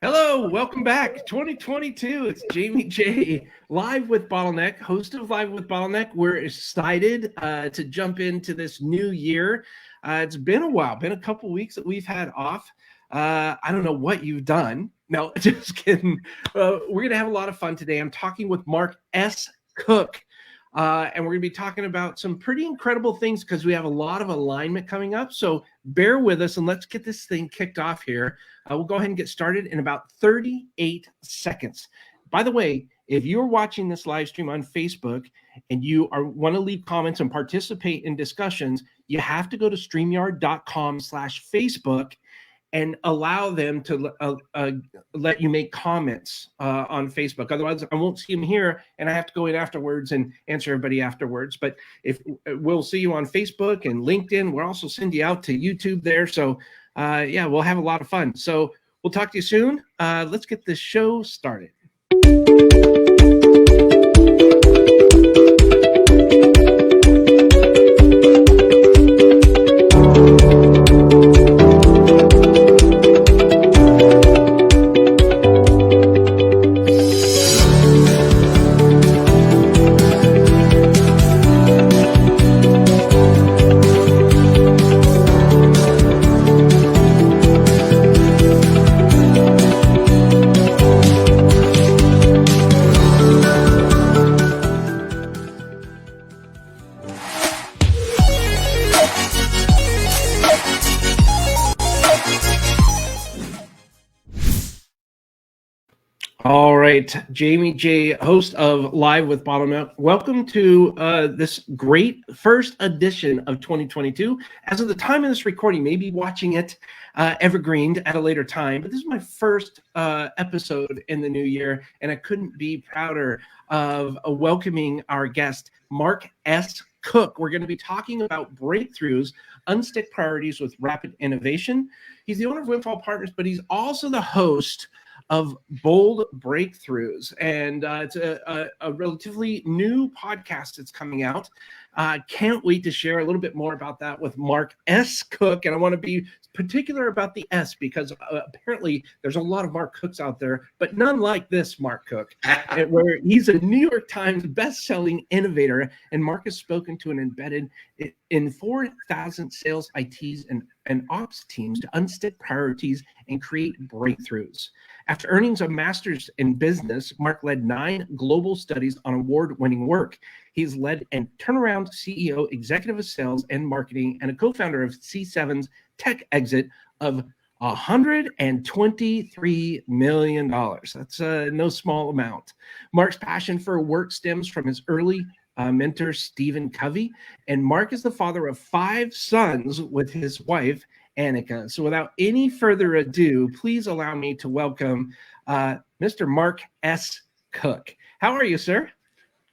Hello, welcome back. 2022. It's Jamie J, live with Bottleneck, host of Live with Bottleneck. We're excited to jump into this new year. It's been a while, been a couple weeks that we've had off. I don't know what you've done. No, just kidding. We're going to have a lot of fun today. I'm talking with Mark S. Cook. And we're going to be talking about some pretty incredible things because we have a lot of alignment coming up. So bear with us and let's get this thing kicked off here. We'll go ahead and get started in about 38 seconds. By the way, if you're watching this live stream on Facebook and you want to leave comments and participate in discussions, you have to go to StreamYard.com/Facebook and allow them to let you make comments on Facebook. Otherwise, I won't see them here, and I have to go in afterwards and answer everybody afterwards. But if we'll see you on Facebook and LinkedIn, we'll also send you out to YouTube there. So, yeah, we'll have a lot of fun. So we'll talk to you soon. Let's get this show started. All right, Jamie J, host of Live with Bottleneck. Welcome to this great first edition of 2022. As of the time of this recording, maybe watching it evergreened at a later time, but this is my first episode in the new year, and I couldn't be prouder of welcoming our guest, Mark S. Cook. We're going to be talking about breakthroughs, unstick priorities with rapid innovation. He's the owner of Windfall Partners, but he's also the host of Bold Breakthroughs. And it's a relatively new podcast that's coming out. Can't wait to share a little bit more about that with Mark S. Cook. And I want to be particular about the S because apparently there's a lot of Mark Cooks out there, but none like this Mark Cook, where he's a New York Times bestselling innovator. And Mark has spoken to and embedded in 4,000 sales, ITs, and ops teams to unstick priorities and create breakthroughs. After earning a master's in business, Mark led 9 global studies on award-winning work. He's led and turnaround CEO, executive of sales and marketing, and a co-founder of C7's tech exit of $123 million. That's no small amount. Mark's passion for work stems from his early mentor, Stephen Covey, and Mark is the father of 5 sons with his wife, Annika. So without any further ado, please allow me to welcome Mr. Mark S. Cook. How are you, sir?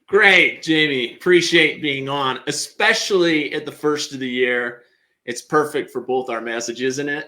Great, Jamie. Appreciate being on, especially at the first of the year. It's perfect for both our messages, isn't it?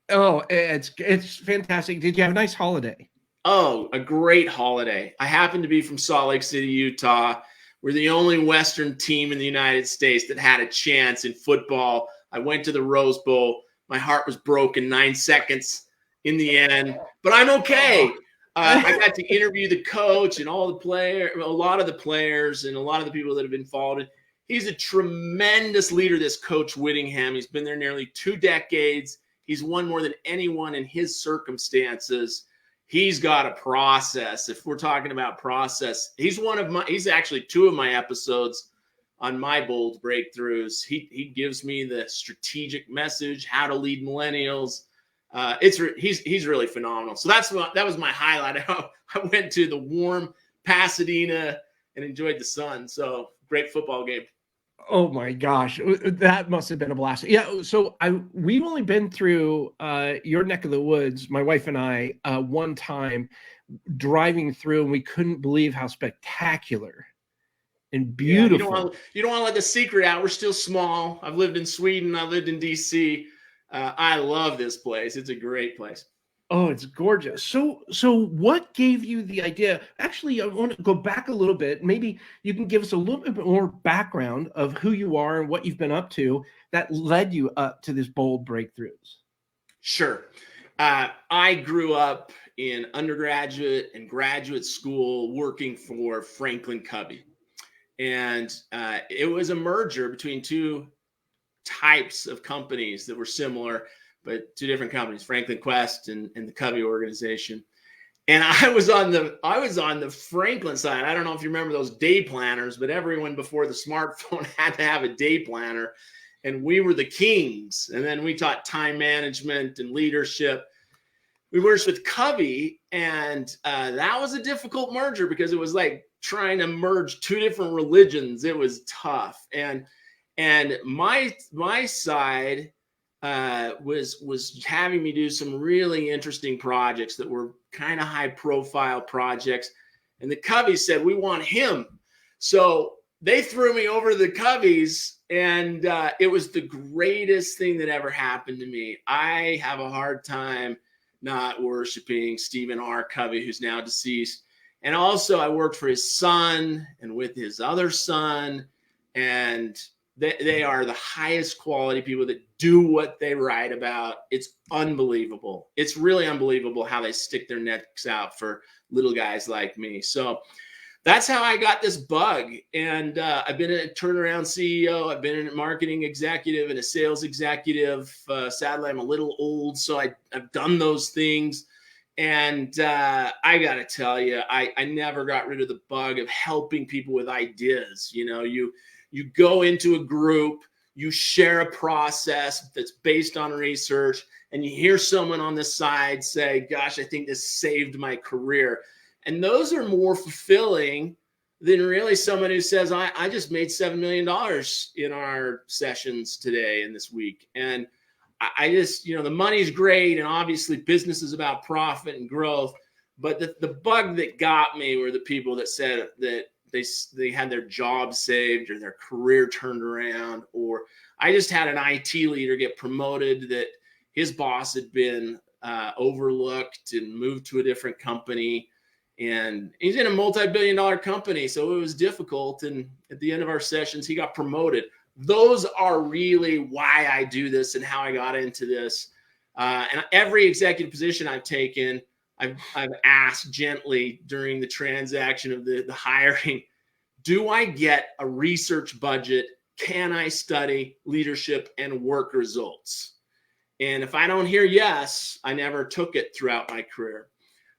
Oh, it's fantastic. Did you have a nice holiday? Oh, a great holiday. I happen to be from Salt Lake City, Utah. We're the only Western team in the United States that had a chance in football. I went to the Rose Bowl. My heart was broken 9 seconds in the end, but I'm okay. I got to interview the coach and all the players, a lot of the players and a lot of the people that have been followed. He's a tremendous leader, this Coach Whittingham. He's been there nearly 2 decades. He's won more than anyone in his circumstances. He's got a process. If we're talking about process, he's actually 2 of my episodes on my bold breakthroughs. He gives me the strategic message, how to lead millennials. He's really phenomenal. So that was my highlight. I went to the warm Pasadena and enjoyed the sun. So great football game. Oh my gosh, that must have been a blast. Yeah, so we've only been through your neck of the woods, my wife and I, one time driving through, and we couldn't believe how spectacular and beautiful. Yeah, you don't want to let the secret out. We're still small. I've lived in Sweden. I lived in DC. I love this place. It's a great place. Oh, it's gorgeous. So what gave you the idea? Actually, I want to go back a little bit. Maybe you can give us a little bit more background of who you are and what you've been up to that led you up to this bold breakthroughs. Sure. I grew up in undergraduate and graduate school working for Franklin Covey. And it was a merger between two types of companies that were similar, but two different companies, Franklin Quest and the Covey organization. And I was on the Franklin side. I don't know if you remember those day planners, but everyone before the smartphone had to have a day planner, and we were the kings. And then we taught time management and leadership. We worked with Covey, and that was a difficult merger because it was like trying to merge two different religions. It was tough, and my side was having me do some really interesting projects that were kind of high profile projects. And the Coveys said, we want him. So they threw me over to the Coveys, and it was the greatest thing that ever happened to me. I have a hard time not worshiping Stephen R. Covey, who's now deceased. And also I worked for his son and with his other son, and they are the highest quality people that do what they write about. It's unbelievable. It's really unbelievable how they stick their necks out for little guys like me. So that's how I got this bug. And I've been a turnaround CEO. I've been a marketing executive and a sales executive. Sadly, I'm a little old, so I've done those things. And I got to tell you, I never got rid of the bug of helping people with ideas. You know, you go into a group, you share a process that's based on research, and you hear someone on the side say, gosh, I think this saved my career. And those are more fulfilling than really someone who says, I just made $7 million in our sessions today and this week. And I just, the money's great. And obviously business is about profit and growth. But the bug that got me were the people that said that they had their job saved or their career turned around. Or I just had an IT leader get promoted that his boss had been overlooked and moved to a different company. And he's in a multi-billion-dollar company, so it was difficult. And at the end of our sessions, he got promoted. Those are really why I do this and how I got into this. And every executive position I've taken, I've asked gently during the transaction of the hiring, do I get a research budget? Can I study leadership and work results? And if I don't hear yes, I never took it throughout my career.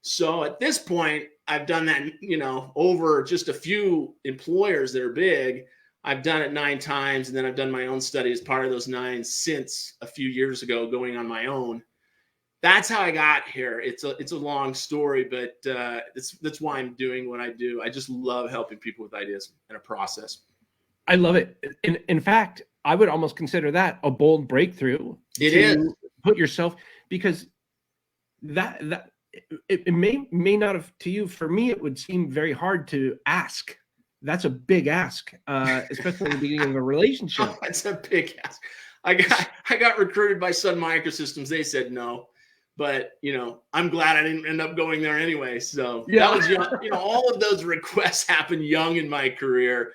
So at this point, I've done that, over just a few employers that are big. I've done it 9 times, and then I've done my own study as part of those 9 since a few years ago, going on my own. That's how I got here. It's a long story, but that's why I'm doing what I do. I just love helping people with ideas and a process. I love it. In fact, I would almost consider that a bold breakthrough. It is. Put yourself, because that it may not have to you. For me, it would seem very hard to ask. That's a big ask, especially in the beginning of a relationship. Oh, that's a big ask. I got recruited by Sun Microsystems. They said no, but I'm glad I didn't end up going there anyway. So yeah. That was young. All of those requests happened young in my career,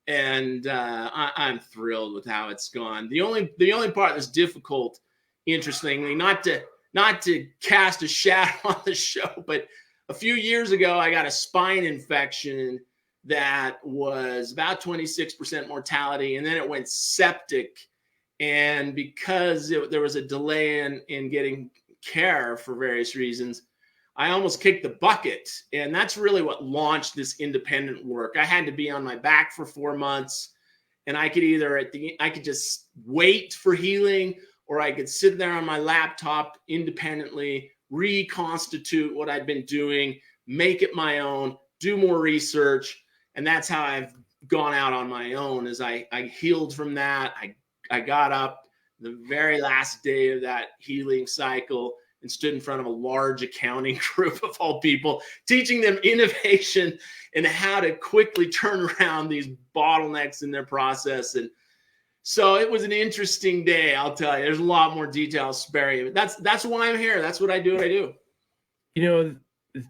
and I'm thrilled with how it's gone. The only part that's difficult, interestingly, not to cast a shadow on the show, but a few years ago, I got a spine infection that was about 26% mortality, and then it went septic. And because there was a delay in getting care for various reasons, I almost kicked the bucket. And that's really what launched this independent work. I had to be on my back for 4 months, and I could I could just wait for healing, or I could sit there on my laptop independently, reconstitute what I'd been doing, make it my own, do more research. And that's how I've gone out on my own. As I healed from that. I got up the very last day of that healing cycle and stood in front of a large accounting group of all people, teaching them innovation and how to quickly turn around these bottlenecks in their process. And so it was an interesting day, I'll tell you. There's a lot more details to spare you. But that's why I'm here. That's what I do.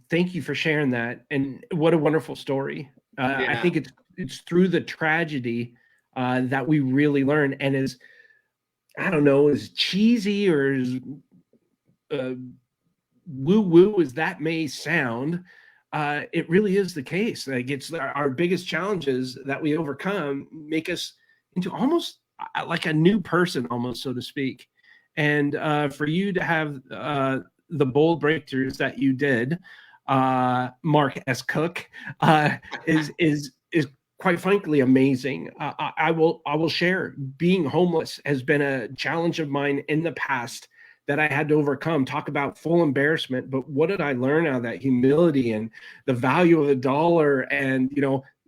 Thank you for sharing that. And what a wonderful story. Yeah. I think it's through the tragedy that we really learn. And as cheesy or as woo-woo as that may sound, it really is the case. Like, it's our biggest challenges that we overcome make us into almost like a new person, almost, so to speak. And for you to have the bold breakthroughs that you did, Mark S. Cook, is quite frankly amazing. I will share. Being homeless has been a challenge of mine in the past that I had to overcome. Talk about full embarrassment, but what did I learn out of that? Humility and the value of a dollar. And,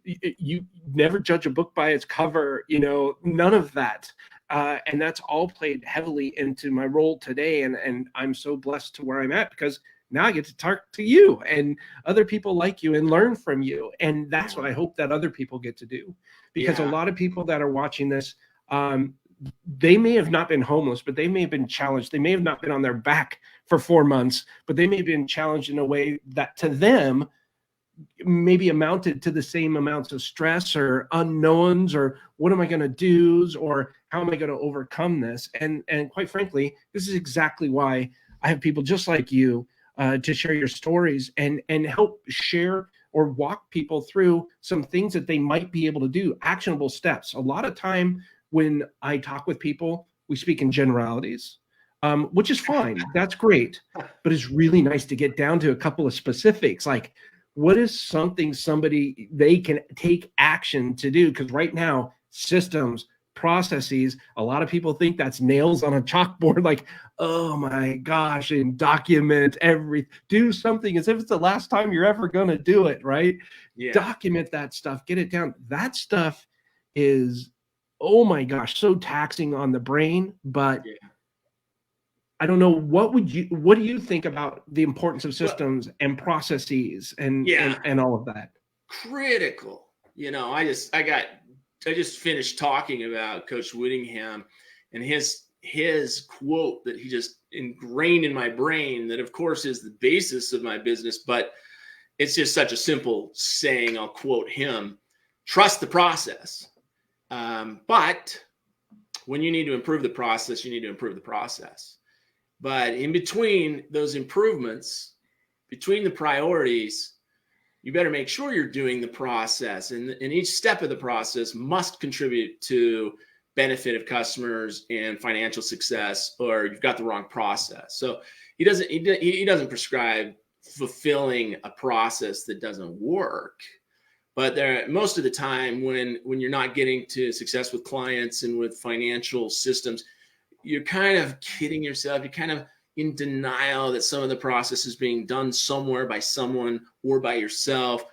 you never judge a book by its cover, none of that. And that's all played heavily into my role today. And I'm so blessed to where I'm at, because now I get to talk to you and other people like you and learn from you. And that's what I hope that other people get to do, because a lot of people that are watching this, they may have not been homeless, but they may have been challenged. They may have not been on their back for 4 months, but they may have been challenged in a way that to them maybe amounted to the same amounts of stress or unknowns, or what am I going to do, or how am I going to overcome this? And quite frankly, this is exactly why I have people just like you to share your stories and help share or walk people through some things that they might be able to do, actionable steps. A lot of time when I talk with people, we speak in generalities, which is fine. That's great. But it's really nice to get down to a couple of specifics, like what is something they can take action to do? Because right now, systems, processes, a lot of people think that's nails on a chalkboard, like, oh my gosh, and document do something as if it's the last time you're ever going to do it, right? Yeah. Document that stuff, get it down. That stuff is, oh my gosh, so taxing on the brain. But I don't know, what do you think about the importance of systems and processes and all of that? Critical. I just finished talking about Coach Whittingham and his quote that he just ingrained in my brain, that of course is the basis of my business, but it's just such a simple saying. I'll quote him: trust the process. But when you need to improve the process, you need to improve the process. But in between those improvements, between the priorities, you better make sure you're doing the process. And each step of the process must contribute to benefit of customers and financial success, or you've got the wrong process. So he doesn't prescribe fulfilling a process that doesn't work. But most of the time when you're not getting to success with clients and with financial systems, you're kind of kidding yourself. You're kind of in denial that some of the process is being done somewhere by someone or by yourself.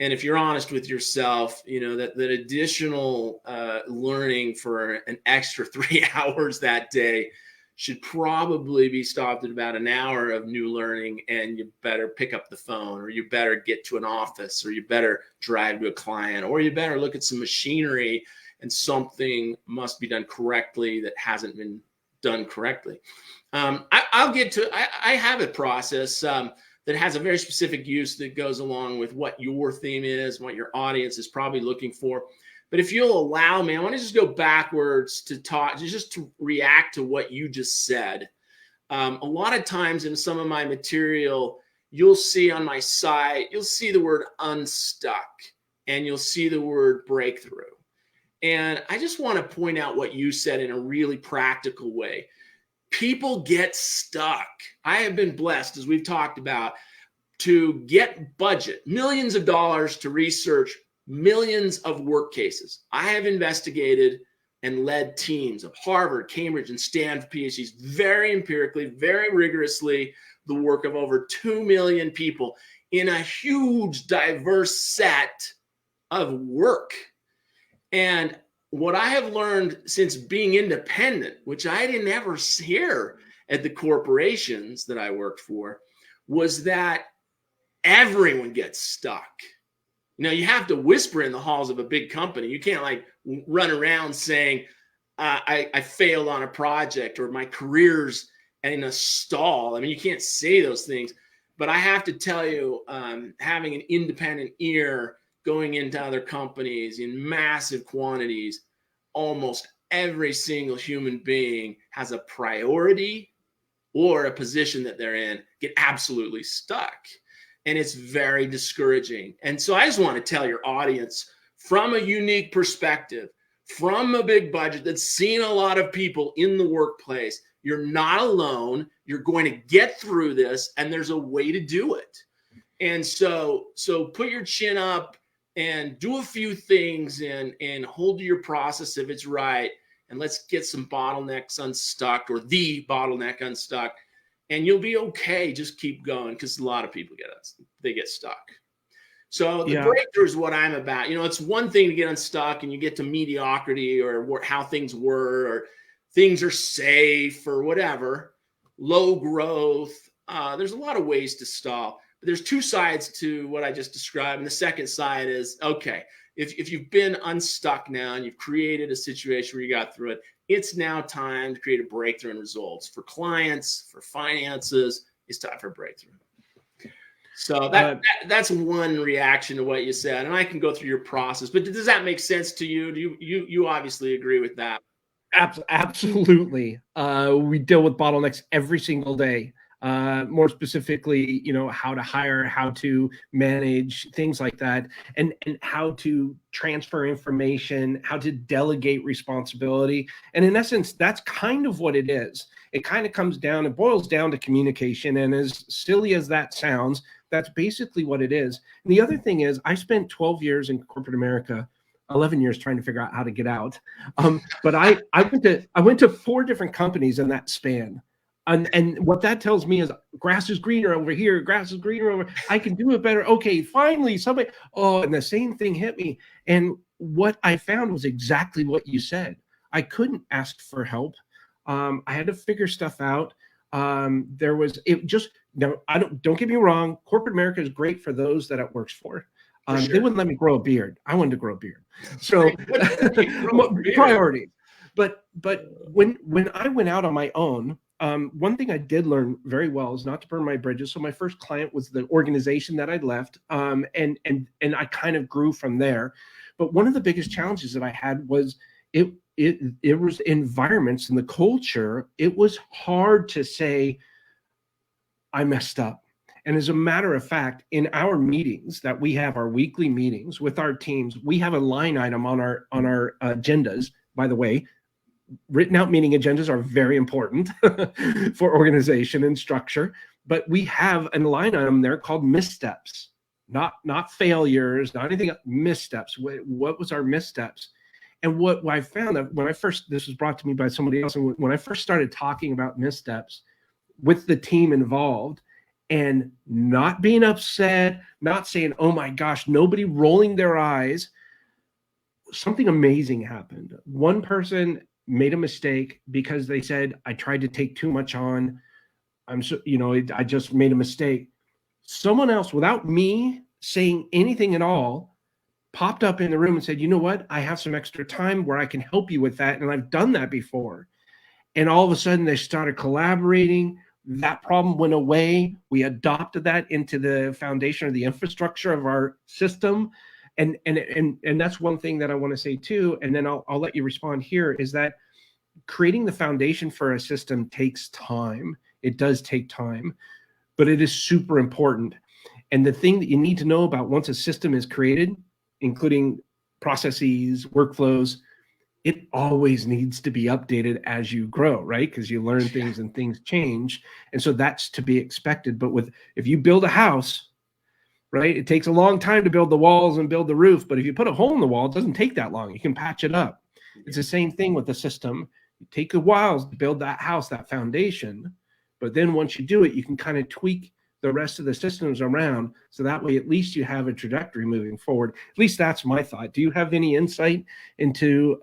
And if you're honest with yourself, that additional learning for an extra 3 hours that day should probably be stopped at about an hour of new learning. And you better pick up the phone, or you better get to an office, or you better drive to a client, or you better look at some machinery, and something must be done correctly that hasn't been done correctly. I'll get to, I have a process that has a very specific use that goes along with what your theme is, what your audience is probably looking for. But if you'll allow me, I want to just go backwards to talk, just to react to what you just said. A lot of times in some of my material, you'll see on my site, you'll see the word unstuck, and you'll see the word breakthrough. And I just want to point out what you said in a really practical way. People get stuck. I have been blessed, as we've talked about, to get budget, millions of dollars to research millions of work cases. I have investigated and led teams of Harvard, Cambridge, and Stanford PhDs very empirically, very rigorously, the work of over 2 million people in a huge, diverse set of work. And what I have learned since being independent, which I didn't ever hear at the corporations that I worked for, was that everyone gets stuck. You have to whisper in the halls of a big company. You can't like run around saying, I failed on a project, or my career's in a stall. I mean, you can't say those things. But I have to tell you, having an independent ear, going into other companies in massive quantities, almost every single human being has a priority or a position that they're in get absolutely stuck. And it's very discouraging. And so I just want to tell your audience, from a unique perspective, from a big budget that's seen a lot of people in the workplace, you're not alone. You're going to get through this, and there's a way to do it. And so put your chin up and do a few things and hold to your process if it's right. And let's get some bottlenecks unstuck, or the bottleneck unstuck, and you'll be okay. Just keep going, because a lot of people get stuck. So the breakthrough is what I'm about. It's one thing to get unstuck and you get to mediocrity, or how things were, or things are safe, or whatever, low growth. There's a lot of ways to stall. But there's two sides to what I just described. And the second side is, okay, if you've been unstuck now and you've created a situation where you got through it, it's now time to create a breakthrough in results. For clients, for finances, it's time for a breakthrough. So that's one reaction to what you said. And I can go through your process, but does that make sense to you? Do you obviously agree with that? Absolutely. We deal with bottlenecks every single day. More specifically, how to hire, how to manage, things like that, and how to transfer information, how to delegate responsibility. And in essence, that's kind of what it is. It kind of it boils down to communication. And as silly as that sounds, that's basically what it is. And the other thing is, I spent 12 years in corporate America, 11 years trying to figure out how to get out. But I went to 4 different companies in that span. And what that tells me is, grass is greener over here. Grass is greener over. I can do it better. Okay, finally somebody. Oh, and the same thing hit me. And what I found was exactly what you said. I couldn't ask for help. I had to figure stuff out. Don't get me wrong. Corporate America is great for those that it works for. Sure. They wouldn't let me grow a beard. I wanted to grow a beard. So priorities. But when I went out on my own, one thing I did learn very well is not to burn my bridges. So my first client was the organization that I'd left, and I kind of grew from there. But one of the biggest challenges that I had was it was environments and the culture. It was hard to say I messed up. And as a matter of fact, in our meetings that we have, our weekly meetings with our teams, we have a line item on our agendas. By the way, written out meeting agendas are very important for organization and structure, but we have a line item there called missteps, not failures, not anything, missteps. What was our missteps? And what I found that this was brought to me by somebody else, and when I first started talking about missteps with the team involved, and not being upset, not saying, oh my gosh, nobody rolling their eyes, something amazing happened. One person made a mistake because they said, I tried to take too much on. I just made a mistake. Someone else, without me saying anything at all, popped up in the room and said, you know what? I have some extra time where I can help you with that. And I've done that before. And all of a sudden they started collaborating. That problem went away. We adopted that into the foundation or the infrastructure of our system. And that's one thing that I want to say too. And then I'll let you respond here, is that creating the foundation for a system takes time. It does take time, but it is super important. And the thing that you need to know about once a system is created, including processes, workflows, it always needs to be updated as you grow, right? Because you learn things and things change. And so that's to be expected. But if you build a house, right, it takes a long time to build the walls and build the roof. But if you put a hole in the wall, it doesn't take that long. You can patch it up. It's the same thing with the system. You take a while to build that house, that foundation. But then once you do it, you can kind of tweak the rest of the systems around. So that way, at least you have a trajectory moving forward. At least that's my thought. Do you have any insight into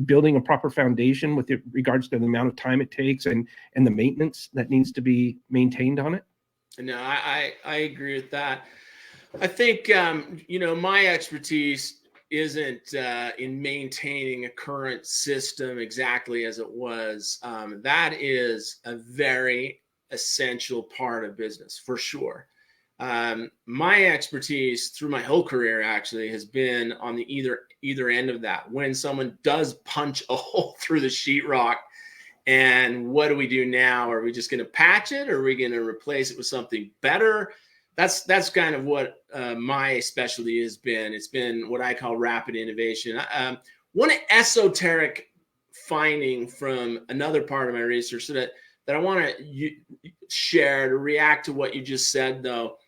building a proper foundation with regards to the amount of time it takes and the maintenance that needs to be maintained on it? No, I agree with that. I think, my expertise isn't in maintaining a current system exactly as it was. That is a very essential part of business, for sure. My expertise through my whole career actually has been on the either end of that. When someone does punch a hole through the sheetrock And what do we do now? Are we just going to patch it, or are we going to replace it with something better? That's kind of what my specialty has been. It's been what I call rapid innovation. One esoteric finding from another part of my research that I want to share to react to what you just said, though.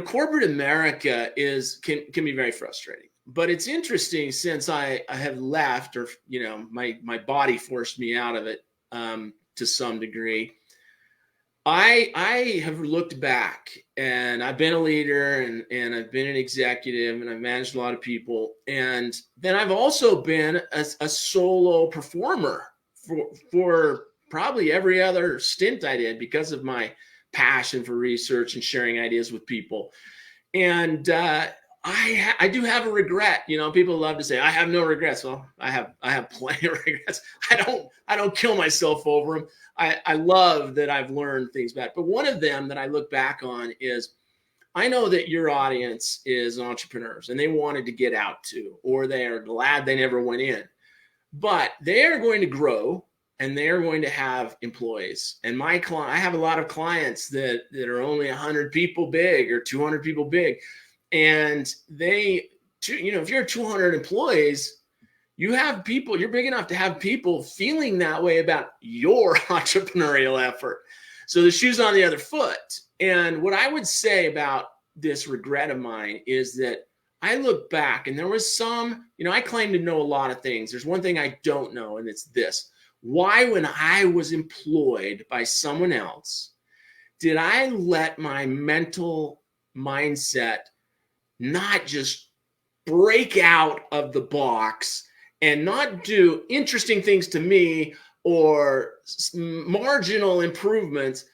Corporate America can be very frustrating. But it's interesting, since I have left, or my body forced me out of it to some degree. I have looked back, and I've been a leader, and I've been an executive, and I've managed a lot of people, and then I've also been a solo performer for probably every other stint I did, because of my passion for research and sharing ideas with people. And I do have a regret. People love to say I have no regrets. Well, I have plenty of regrets. I don't kill myself over them. I love that I've learned things back. But one of them that I look back on is, I know that your audience is entrepreneurs, and they wanted to get out too, or they are glad they never went in. But they are going to grow, and they are going to have employees. And I have a lot of clients that are only 100 people big or 200 people big. And if you're 200 employees, you're big enough to have people feeling that way about your entrepreneurial effort. So the shoe's on the other foot. And what I would say about this regret of mine is that I look back, and there was I claim to know a lot of things. There's one thing I don't know, and it's this. Why, when I was employed by someone else, did I let my mental mindset not just break out of the box and not do interesting things to me or marginal improvements,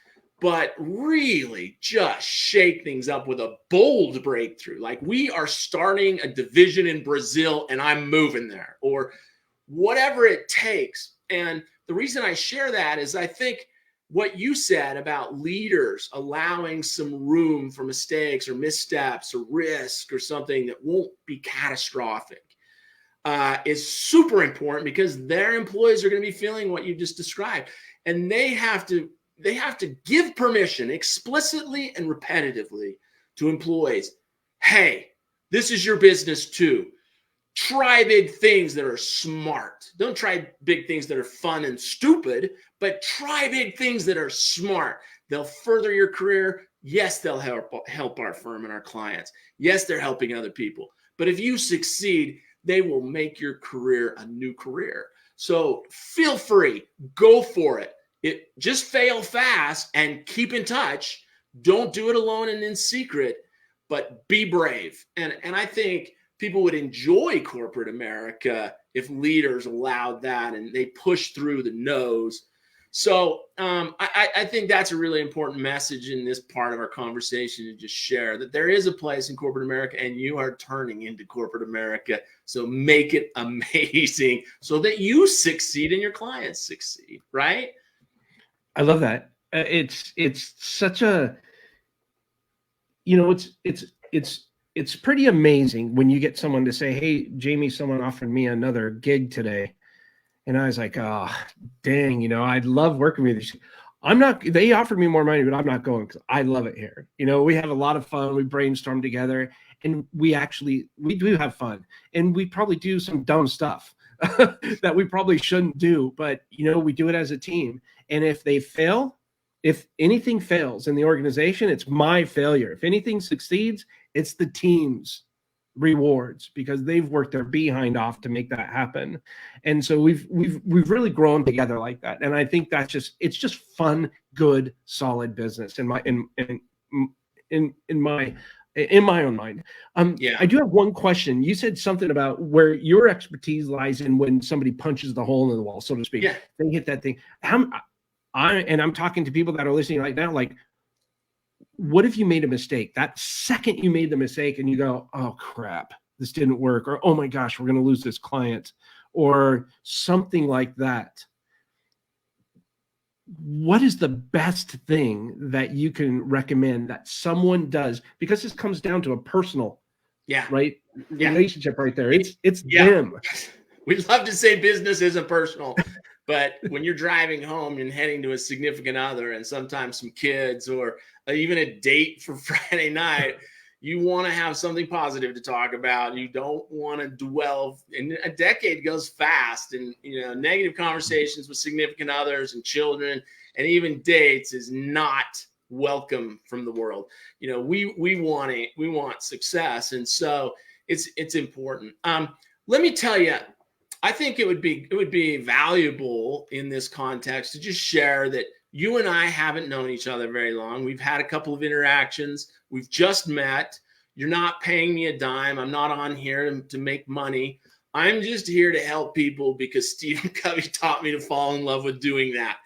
but really just shake things up with a bold breakthrough? Like, we are starting a division in Brazil and I'm moving there, or whatever it takes. And the reason I share that is, I think what you said about leaders allowing some room for mistakes or missteps or risk or something that won't be catastrophic is super important, because their employees are going to be feeling what you just described. And they have to give permission explicitly and repetitively to employees. Hey, this is your business too. Try big things that are smart. Don't try big things that are fun and stupid, but try big things that are smart. They'll further your career. Yes, they'll help our firm and our clients. Yes, they're helping other people. But if you succeed, they will make your career a new career. So feel free, go for it. Just fail fast and keep in touch. Don't do it alone and in secret, but be brave. And I think people would enjoy corporate America if leaders allowed that and they push through the no's. So I think that's a really important message in this part of our conversation, to just share that there is a place in corporate America, and you are turning into corporate America. So make it amazing so that you succeed and your clients succeed, right? I love that. It's such a, it's pretty amazing when you get someone to say, hey, Jamie, someone offered me another gig today. And I was like, oh, dang, I'd love working with you. They offered me more money, but I'm not going, because I love it here. We have a lot of fun. We brainstorm together, and we do have fun. And we probably do some dumb stuff that we probably shouldn't do, but we do it as a team. And if anything fails in the organization, it's my failure. If anything succeeds, it's the team's rewards, because they've worked their behind off to make that happen. And so we've really grown together like that. And I think it's just fun, good, solid business in my own mind. I do have one question. You said something about where your expertise lies in when somebody punches the hole in the wall, so to speak. Yeah. They hit that thing. I'm talking to people that are listening right now, like, what if you made a mistake? That second you made the mistake and you go, oh crap, this didn't work, or oh my gosh, we're going to lose this client, or something like that. What is the best thing that you can recommend that someone does? Because this comes down to a personal, relationship right there. It's them. We'd love to say business isn't personal, But when you're driving home and heading to a significant other and sometimes some kids or even a date for Friday night, you want to have something positive to talk about. You don't want to dwell. And a decade goes fast, and negative conversations with significant others and children and even dates is not welcome from the world. We want success, and so it's important. Let me tell you, I think it would be valuable in this context to just share that you and I haven't known each other very long. We've had a couple of interactions. We've just met. You're not paying me a dime. I'm not on here to make money. I'm just here to help people because Stephen Covey taught me to fall in love with doing that.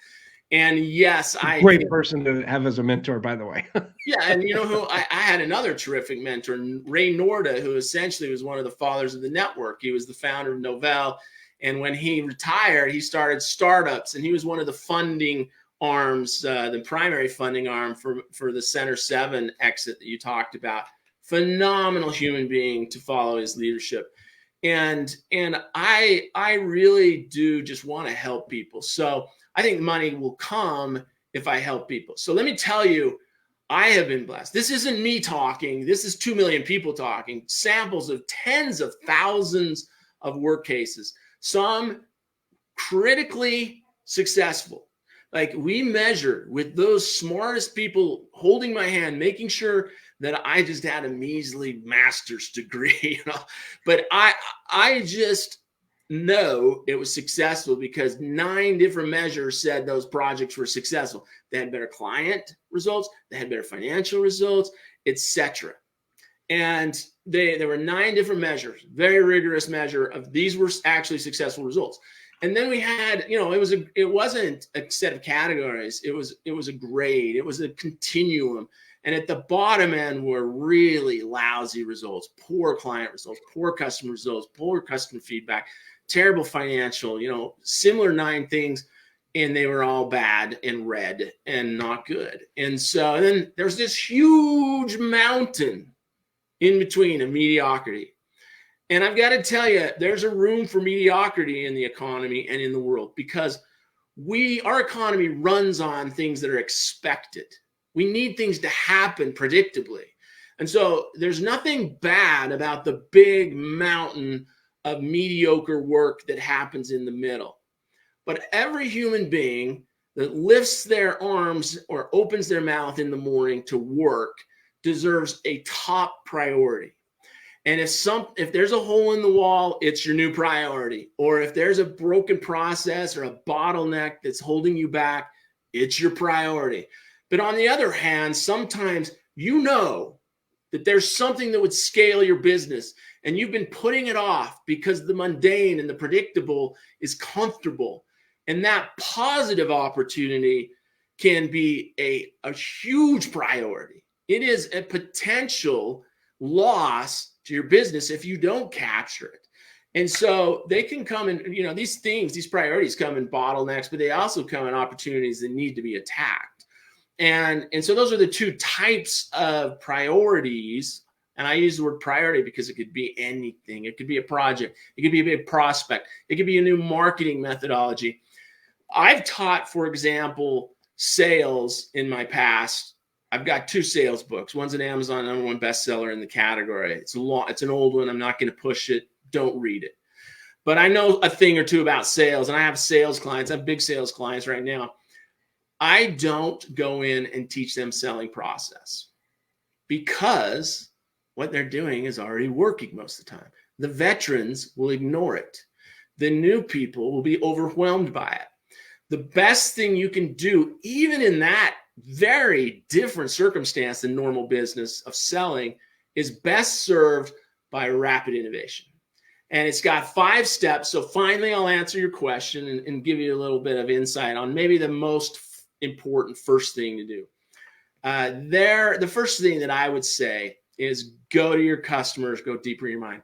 And yes, great person to have as a mentor, by the way. Yeah, and you know who I had another terrific mentor, Ray Norda, who essentially was one of the fathers of the network. He was the founder of Novell, and when he retired, he started startups, and he was one of the funding arms, the primary funding arm for the Center 7 exit that you talked about. Phenomenal human being to follow his leadership, and I really do just want to help people. So I think money will come if I help people. So let me tell you, I have been blessed. This isn't me talking. This is 2 million people talking, samples of tens of thousands of work cases, some critically successful. Like, we measure with those smartest people holding my hand, making sure that I just had a measly master's degree, but I just know it was successful because 9 different measures said those projects were successful. They had better client results, they had better financial results, etc. And there were 9 different measures, very rigorous measure of these were actually successful results. And then we had, it wasn't a set of categories. It was a grade. It was a continuum. And at the bottom end were really lousy results, poor client results, poor customer results, poor customer feedback, terrible financial, similar 9 things. And they were all bad and red and not good. And so then there's this huge mountain in between of mediocrity. And I've got to tell you, there's a room for mediocrity in the economy and in the world because our economy runs on things that are expected. We need things to happen predictably. And so there's nothing bad about the big mountain of mediocre work that happens in the middle. But every human being that lifts their arms or opens their mouth in the morning to work deserves a top priority. And if there's a hole in the wall, it's your new priority. Or if there's a broken process or a bottleneck that's holding you back, it's your priority. But on the other hand, sometimes that there's something that would scale your business and you've been putting it off because the mundane and the predictable is comfortable. And that positive opportunity can be a huge priority. It is a potential loss to your business if you don't capture it. And so they can come in, these priorities come in bottlenecks, but they also come in opportunities that need to be attacked. And so those are the 2 types of priorities. And I use the word priority because it could be anything. It could be a project. It could be a big prospect. It could be a new marketing methodology. I've taught, for example, sales in my past. I've got 2 sales books. One's an Amazon #1 bestseller in the category. It's an old one. I'm not going to push it. Don't read it. But I know a thing or two about sales, and I have sales clients. I have big sales clients right now. I don't go in and teach them selling process because what they're doing is already working most of the time. The veterans will ignore it. The new people will be overwhelmed by it. The best thing you can do, even in that very different circumstance than normal business of selling, is best served by rapid innovation. And it's got 5 steps. So finally, I'll answer your question and give you a little bit of insight on maybe the most important first thing to do. The first thing that I would say is go to your customers, go deeper in your mind.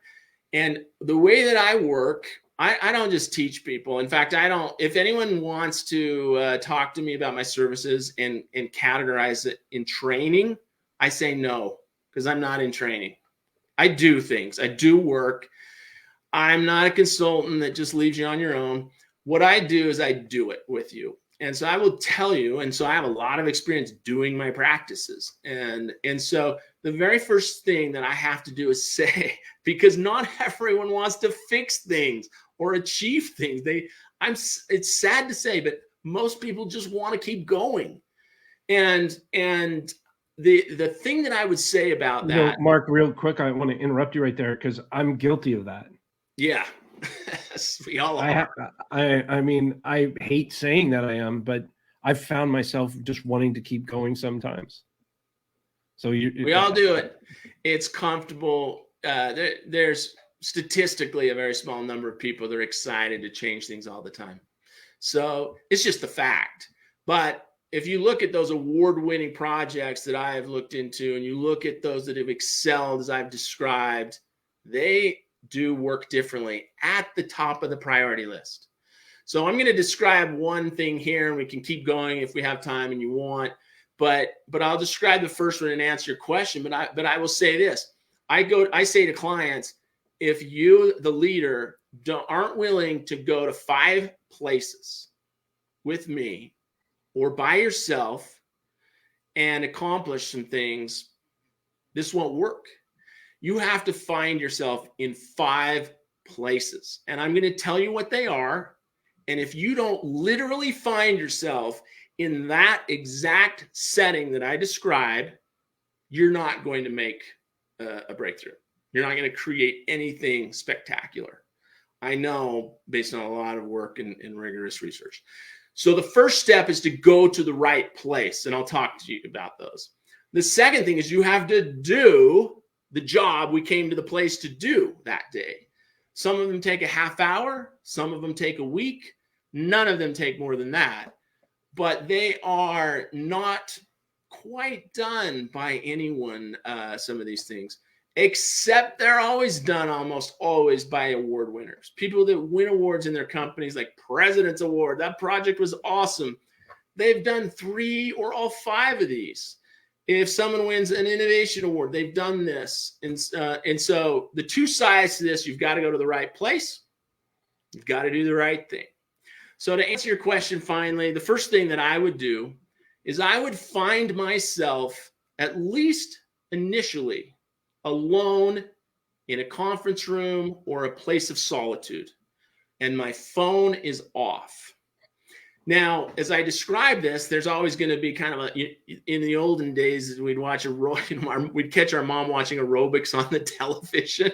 And the way that I work, I don't just teach people. In fact, if anyone wants to talk to me about my services and categorize it in training, I say no, because I'm not in training. I do things. I do work. I'm not a consultant that just leaves you on your own. What I do is I do it with you. And so I will tell you, and so I have a lot of experience doing my practices. And so the very first thing that I have to do is say, because not everyone wants to fix things or achieve things. It's sad to say, but most people just want to keep going. And the thing that I would say about that, Mark, real quick, I want to interrupt you right there because I'm guilty of that. Yeah, we all are. I mean, I hate saying that I am, but I've found myself just wanting to keep going sometimes. So we all do it. It's comfortable. There's statistically a very small number of people that are excited to change things all the time. So it's just the fact. But if you look at those award-winning projects that I have looked into, and you look at those that have excelled as I've described, they do work differently at the top of the priority list. So I'm going to describe one thing here, and we can keep going if we have time and you want. But I'll describe the first one and answer your question. But I will say this: I say to clients, if you, the leader, aren't willing to go to 5 places with me or by yourself and accomplish some things, this won't work. You have to find yourself in 5 places. And I'm going to tell you what they are. And if you don't literally find yourself in that exact setting that I described, you're not going to make a breakthrough. You're not going to create anything spectacular. I know based on a lot of work and rigorous research. So the first step is to go to the right place. And I'll talk to you about those. The second thing is you have to do the job we came to the place to do that day. Some of them take a half hour. Some of them take a week. None of them take more than that. But they are not quite done by anyone, some of these things, except they're always done almost always by award winners. People that win awards in their companies, like President's Award. That project was awesome. They've done 3 or all 5 of these. If someone wins an innovation award, they've done this. And so the 2 sides to this, you've got to go to the right place. You've got to do the right thing. So to answer your question, finally, the first thing that I would do is I would find myself, at least initially, alone in a conference room or a place of solitude, and my phone is off. Now, as I describe this, there's always going to be kind of in the olden days, we'd we'd catch our mom watching aerobics on the television.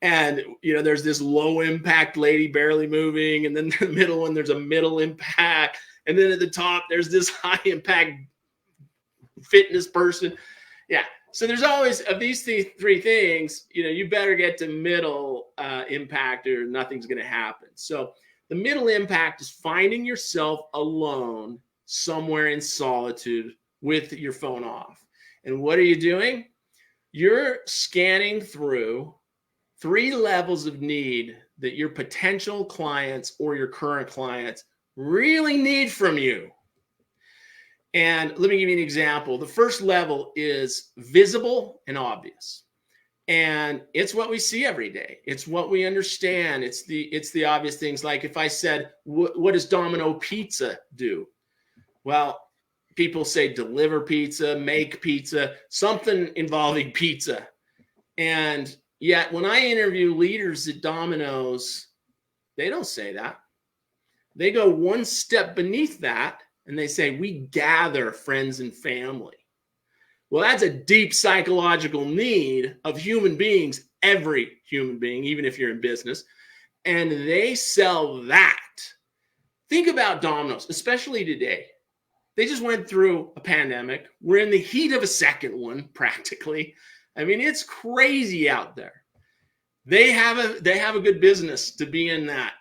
And, there's this low impact lady barely moving. And then the middle one, there's a middle impact. And then at the top, there's this high impact fitness person. Yeah. So there's always, of these 3 things, you better get to middle impact or nothing's going to happen. So the middle impact is finding yourself alone somewhere in solitude with your phone off. And what are you doing? You're scanning through 3 levels of need that your potential clients or your current clients really need from you. And let me give you an example. The first level is visible and obvious. And it's what we see every day. It's what we understand. It's the obvious things. Like if I said, what does Domino Pizza do? Well, people say deliver pizza, make pizza, something involving pizza. And yet when I interview leaders at Domino's, they don't say that. They go one step beneath that and they say, we gather friends and family. Well, that's a deep psychological need of human beings, every human being, even if you're in business, and they sell that. Think about Domino's, especially today. They just went through a pandemic. We're in the heat of a second one, practically. I mean, it's crazy out there. They have a good business to be in that.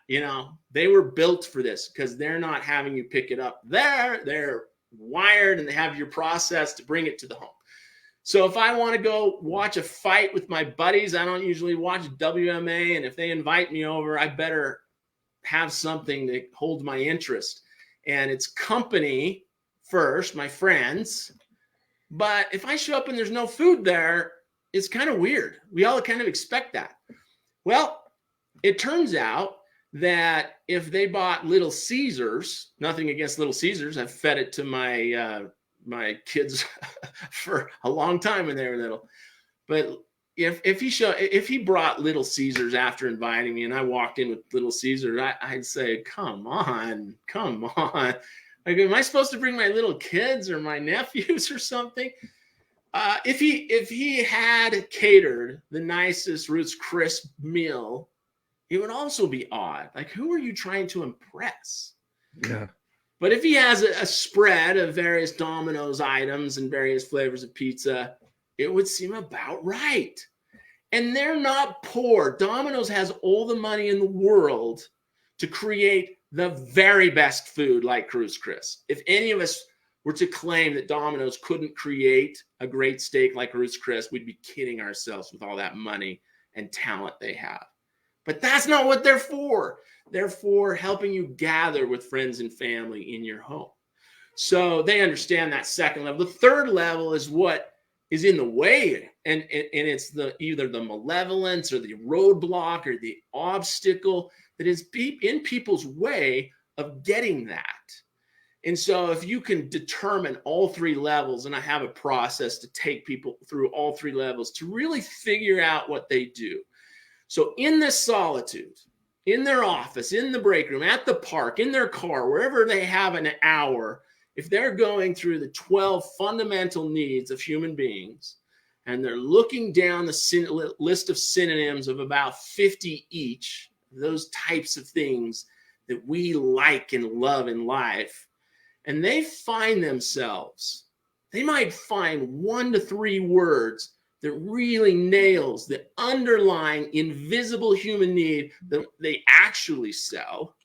They were built for this because they're not having you pick it up there. They're wired and they have your process to bring it to the home. So if I want to go watch a fight with my buddies, I don't usually watch WMA. And if they invite me over, I better have something that holds my interest. And it's company first, my friends. But if I show up and there's no food there, it's kind of weird. We all kind of expect that. Well, it turns out that if they bought Little Caesars, nothing against Little Caesars, I've fed it to my kids for a long time when they were little, but if he brought Little Caesars after inviting me and I walked in with Little Caesars, I'd say, come on. Like, am I supposed to bring my little kids or my nephews or something? If he had catered the nicest Ruth's Chris meal, it would also be odd. Like, who are you trying to impress? Yeah. But if he has a spread of various Domino's items and various flavors of pizza, it would seem about right. And they're not poor. Domino's has all the money in the world to create the very best food like Ruth's Chris. If any of us were to claim that Domino's couldn't create a great steak like Ruth's Chris, we'd be kidding ourselves with all that money and talent they have. But that's not what they're for. They're for helping you gather with friends and family in your home. So they understand that second level. The third level is what is in the way, and it's either the malevolence or the roadblock or the obstacle that is in people's way of getting that. And so if you can determine all three levels, and I have a process to take people through all three levels to really figure out what they do. So in this solitude, in their office, in the break room, at the park, in their car, wherever they have an hour, if they're going through the 12 fundamental needs of human beings, and they're looking down the list of synonyms of about 50 each, those types of things that we like and love in life, and they find themselves, they might find 1 to 3 words that really nails the underlying invisible human need that they actually sell.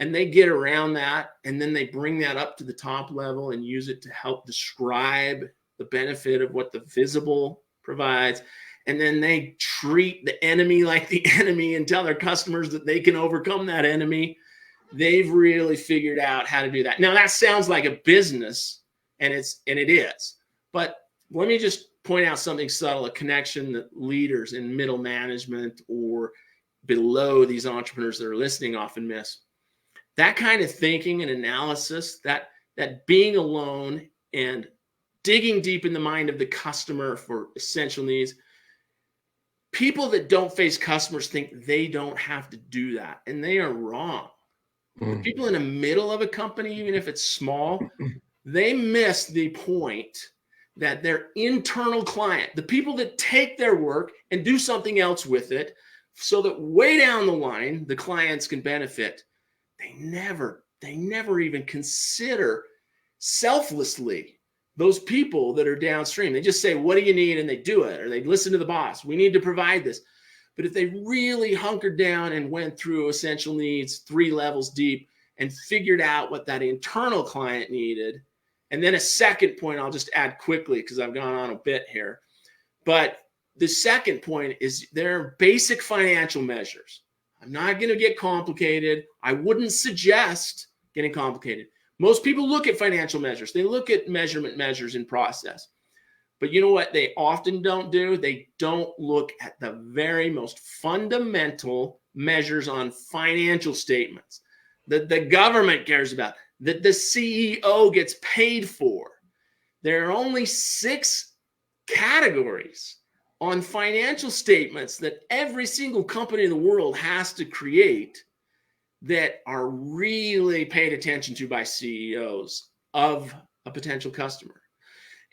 And they get around that, and then they bring that up to the top level and use it to help describe the benefit of what the visible provides. And then they treat the enemy like the enemy and tell their customers that they can overcome that enemy. They've really figured out how to do that. Now, that sounds like a business, and it is. But let me just point out something subtle, a connection that leaders in middle management or below these entrepreneurs that are listening often miss. That kind of thinking and analysis, that being alone and digging deep in the mind of the customer for essential needs, people that don't face customers think they don't have to do that, and they are wrong. The people in the middle of a company, even if it's small, they miss the point that their internal client, the people that take their work and do something else with it so that way down the line, the clients can benefit. They never even consider selflessly those people that are downstream. They just say, what do you need? And they do it, or they listen to the boss. We need to provide this. But if they really hunkered down and went through essential needs 3 levels deep and figured out what that internal client needed, and then a second point I'll just add quickly because I've gone on a bit here. But the second point is there are basic financial measures. I'm not going to get complicated. I wouldn't suggest getting complicated. Most people look at financial measures. They look at measurement measures in process. But you know what they often don't do? They don't look at the very most fundamental measures on financial statements that the government cares about, that the CEO gets paid for. There are only 6 categories on financial statements that every single company in the world has to create that are really paid attention to by CEOs of a potential customer.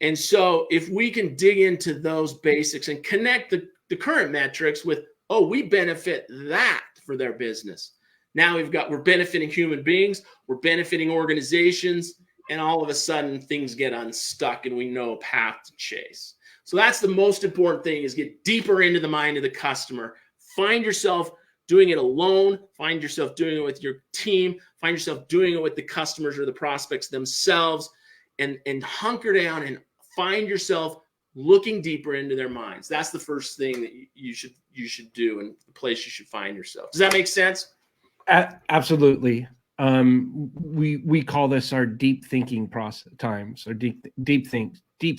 And so if we can dig into those basics and connect the current metrics with, oh, we benefit that for their business. Now we're benefiting human beings, we're benefiting organizations, and all of a sudden things get unstuck and we know a path to chase. So that's the most important thing, is get deeper into the mind of the customer. Find yourself doing it alone. Find yourself doing it with your team. Find yourself doing it with the customers or the prospects themselves, and hunker down and find yourself looking deeper into their minds. That's the first thing that you should do, and the place you should find yourself. Does that make sense? Absolutely. We call this our deep thinking process times, or deep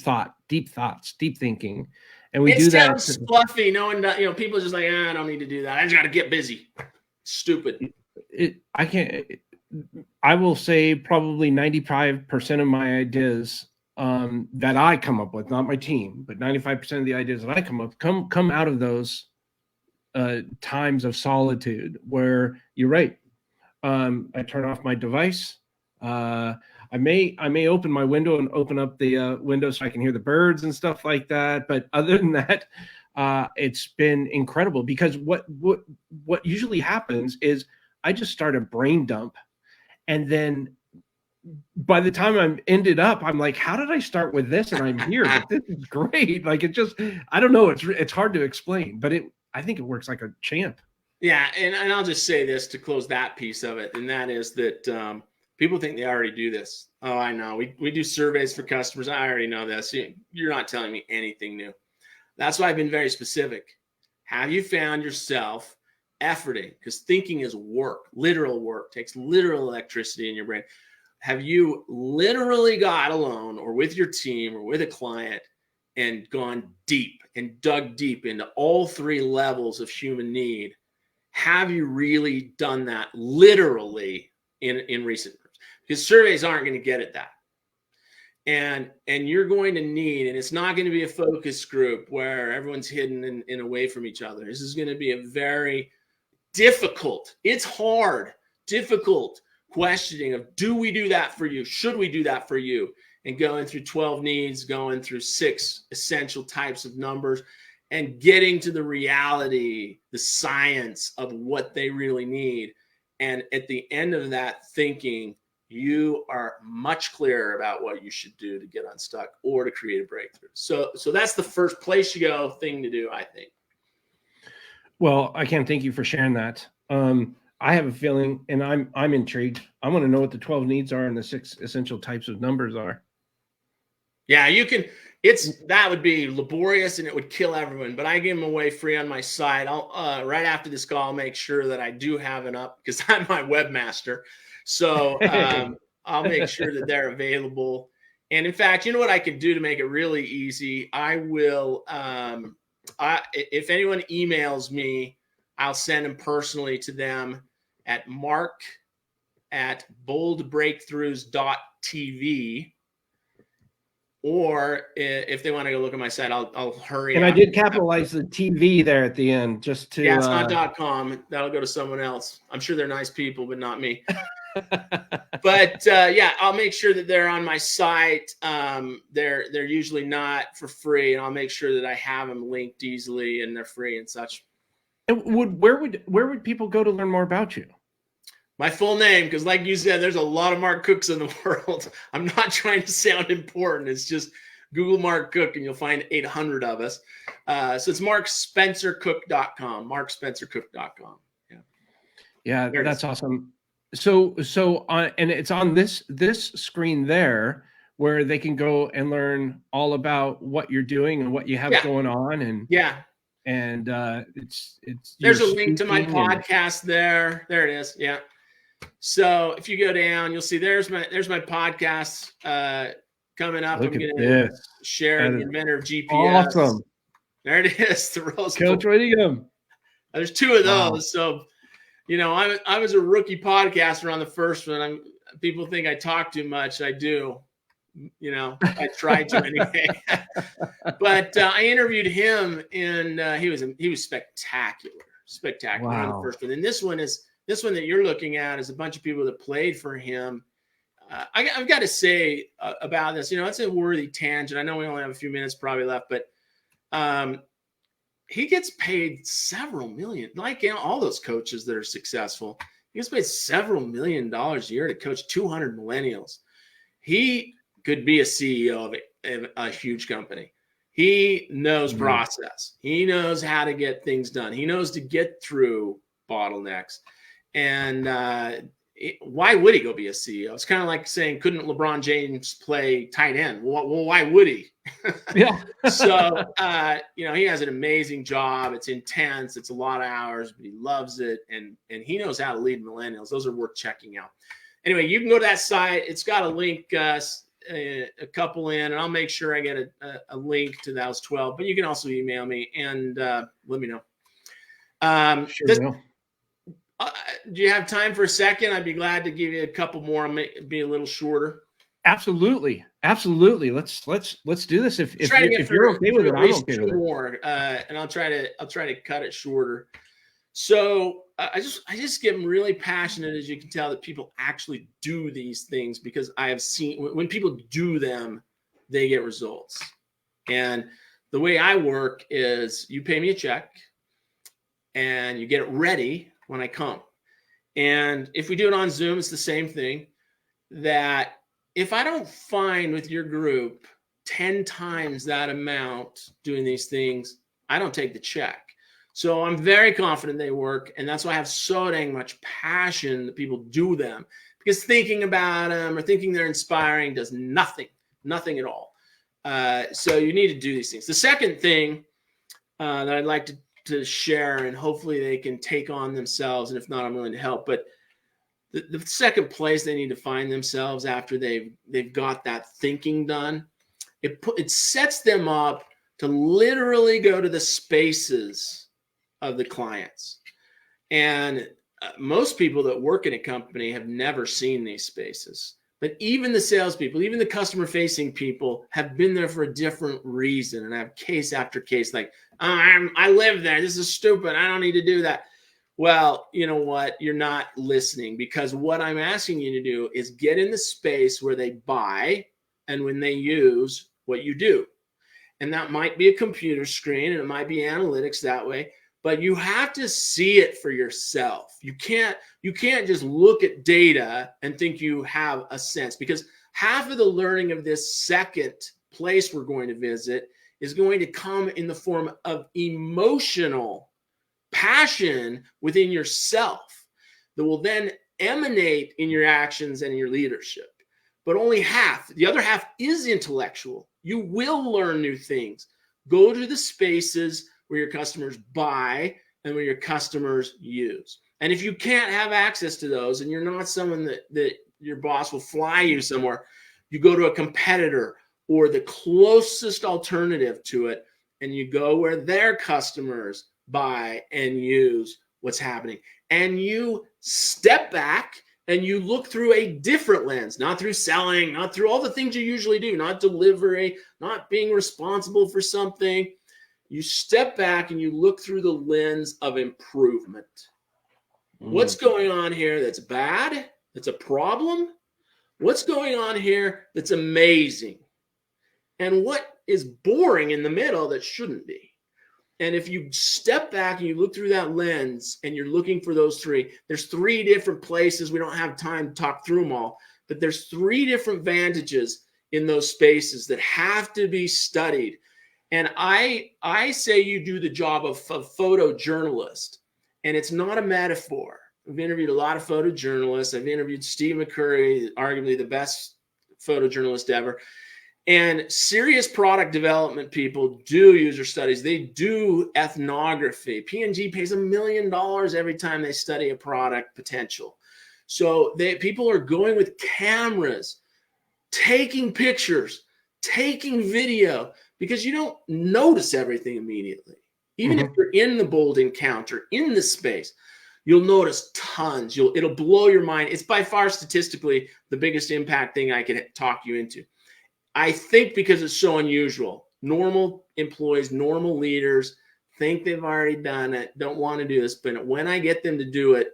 thoughts, deep thinking, and we do that. It sounds fluffy. No one, people are just like, I don't need to do that. I just got to get busy. Stupid. I will say probably 95% of my ideas that I come up with, not my team, but 95% of the ideas that I come up come out of those times of solitude where you're right. I turn off my device. I may open my window and open up the window so I can hear the birds and stuff like that. But other than that, it's been incredible because what usually happens is I just start a brain dump, and then by the time I'm ended up, I'm like, how did I start with this? And I'm here, but this is great. Like, it just, I don't know. It's hard to explain, but I think it works like a champ. Yeah. And I'll just say this to close that piece of it. And that is that people think they already do this. Oh, I know. We do surveys for customers. I already know this. You're not telling me anything new. That's why I've been very specific. Have you found yourself efforting? Because thinking is work, literal work, takes literal electricity in your brain. Have you literally got alone or with your team or with a client and gone deep and dug deep into all three levels of human need? Have you really done that literally in recent years? Because surveys aren't going to get at that. And you're going to need, and it's not going to be a focus group where everyone's hidden and away from each other. This is going to be a very difficult, it's hard, difficult questioning of, do we do that for you? Should we do that for you? And going through 12 needs, going through 6 essential types of numbers, and getting to the reality, the science of what they really need. And at the end of that thinking, you are much clearer about what you should do to get unstuck or to create a breakthrough. So that's the first place you go thing to do, I think. Well, I can't thank you for sharing that. I have a feeling, and I'm intrigued. I want to know what the 12 needs are and the 6 essential types of numbers are. Yeah, you can. That would be laborious and it would kill everyone. But I give them away free on my site. I'll right after this call, I'll make sure that I do have it up because I'm my webmaster. So I'll make sure that they're available. And in fact, you know what I can do to make it really easy? I will. If anyone emails me, I'll send them personally to them at mark@boldbreakthroughs.tv. Or if they want to go look at my site, I'll hurry. And I did capitalize the TV there at the end just to. Yeah, it's not .com. That'll go to someone else. I'm sure they're nice people, but not me. But yeah, I'll make sure that they're on my site. They're usually not for free, and I'll make sure that I have them linked easily and they're free and such. And where would people go to learn more about you? My full name, because like you said, there's a lot of Mark Cooks in the world. I'm not trying to sound important. It's just Google Mark Cook and you'll find 800 of us. So it's markspencercook.com, markspencercook.com. Yeah, that's awesome. So and it's on this screen there where they can go and learn all about what you're doing and what you have going on. And and it's there's a link to my podcast there. There it is. Yeah. So if you go down, you'll see there's my podcast coming up. Look, I'm going to share the inventor of GPS. Awesome. There it is. The Rose Coach Whittingham. There's 2 of those. Wow. So, you know, I was a rookie podcaster on the first one. People think I talk too much. I do. You know, I try to anyway. But I interviewed him, and he was spectacular. Spectacular on the first one. And this one that you're looking at is a bunch of people that played for him. I've got to say about this, you know, it's a worthy tangent. I know we only have a few minutes probably left, but he gets paid several million, like all those coaches that are successful. He gets paid several $1 million a year to coach 200 millennials. He could be a CEO of a huge company. He knows process. He knows how to get things done. He knows to get through bottlenecks. And why would he go be a CEO? It's kind of like saying, couldn't LeBron James play tight end? Well, why would he? Yeah. So, you know, he has an amazing job. It's intense. It's a lot of hours, but he loves it. And he knows how to lead millennials. Those are worth checking out. Anyway, you can go to that site. It's got a link, a couple in, and I'll make sure I get a link to those 12. But you can also email me and let me know. Do you have time for a second? I'd be glad to give you a couple more. I'll be a little shorter. Absolutely. Let's do this. If you're okay with it, I'm okay with it. More, and I'll try to cut it shorter. So I just get really passionate, as you can tell, that people actually do these things, because I have seen when people do them, they get results. And the way I work is you pay me a check and you get it ready when I come. And if we do it on Zoom, it's the same thing. That if I don't find with your group 10 times that amount doing these things, I don't take the check. So I'm very confident they work. And that's why I have so dang much passion that people do them, because thinking about them or thinking they're inspiring does nothing at all. So you need to do these things. The second thing that I'd like to share, and hopefully they can take on themselves, and if not, I'm willing to help. But the second place they need to find themselves after they've got that thinking done, it sets them up to literally go to the spaces of the clients. And most people that work in a company have never seen these spaces. But even the salespeople, even the customer-facing people have been there for a different reason. And I have case after case like, oh, I live there. This is stupid. I don't need to do that. Well, you know what? You're not listening, because what I'm asking you to do is get in the space where they buy and when they use what you do. And that might be a computer screen, and it might be analytics that way, but you have to see it for yourself. You can't just look at data and think you have a sense, because half of the learning of this second place we're going to visit is going to come in the form of emotional passion within yourself that will then emanate in your actions and in your leadership. But only half. The other half is intellectual. You will learn new things. Go to the spaces where your customers buy and where your customers use. And if you can't have access to those, and you're not someone that your boss will fly you somewhere, you go to a competitor or the closest alternative to it, and you go where their customers buy and use what's happening. And you step back and you look through a different lens, not through selling, not through all the things you usually do, not delivery, not being responsible for something. You step back and you look through the lens of improvement. What's going on here that's bad? That's a problem? What's going on here that's amazing? And what is boring in the middle that shouldn't be? And if you step back and you look through that lens and you're looking for those three, there's three different places. We don't have time to talk through them all, but there's three different vantages in those spaces that have to be studied. And I say you do the job of a photojournalist, and it's not a metaphor. I've interviewed a lot of photojournalists. I've interviewed Stephen Covey, arguably the best photojournalist ever. And serious product development people do user studies. They do ethnography. P&G pays $1 million every time they study a product potential. So people are going with cameras, taking pictures, taking video, because you don't notice everything immediately. Even if you're in the bold encounter, in the space, you'll notice tons. It'll blow your mind. It's by far statistically the biggest impact thing I could talk you into. I think because it's so unusual. Normal employees, normal leaders think they've already done it, don't want to do this. But when I get them to do it,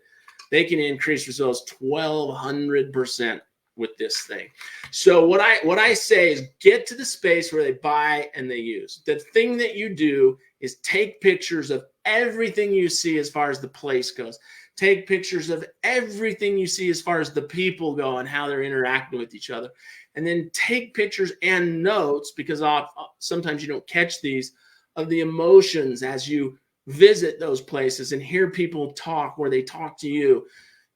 they can increase results 1,200% with this thing. So what I say is get to the space where they buy and they use. The thing that you do is take pictures of everything you see as far as the place goes. Take pictures of everything you see as far as the people go and how they're interacting with each other. And then take pictures and notes, because sometimes you don't catch these, of the emotions as you visit those places and hear people talk where they talk to you.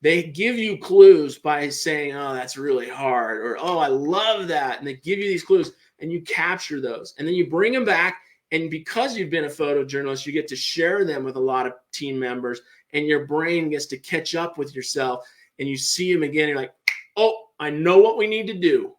They give you clues by saying, oh, that's really hard, or, oh, I love that. And they give you these clues and you capture those. And then you bring them back. And because you've been a photojournalist, you get to share them with a lot of team members, and your brain gets to catch up with yourself, and you see them again. You're like, oh, I know what we need to do.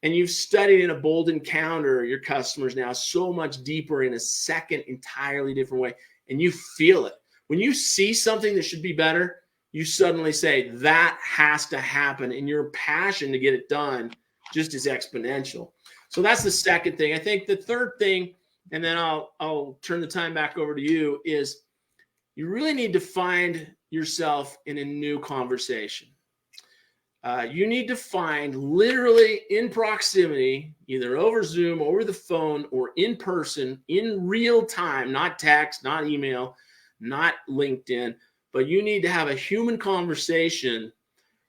And you've studied in a bold encounter your customers now so much deeper in a second, entirely different way. And you feel it. When you see something that should be better, you suddenly say that has to happen, and your passion to get it done just is exponential. So that's the second thing. I think the third thing, and then I'll turn the time back over to you, is you really need to find yourself in a new conversation. You need to find, literally in proximity, either over Zoom, over the phone, or in person, in real time, not text, not email, not LinkedIn, but you need to have a human conversation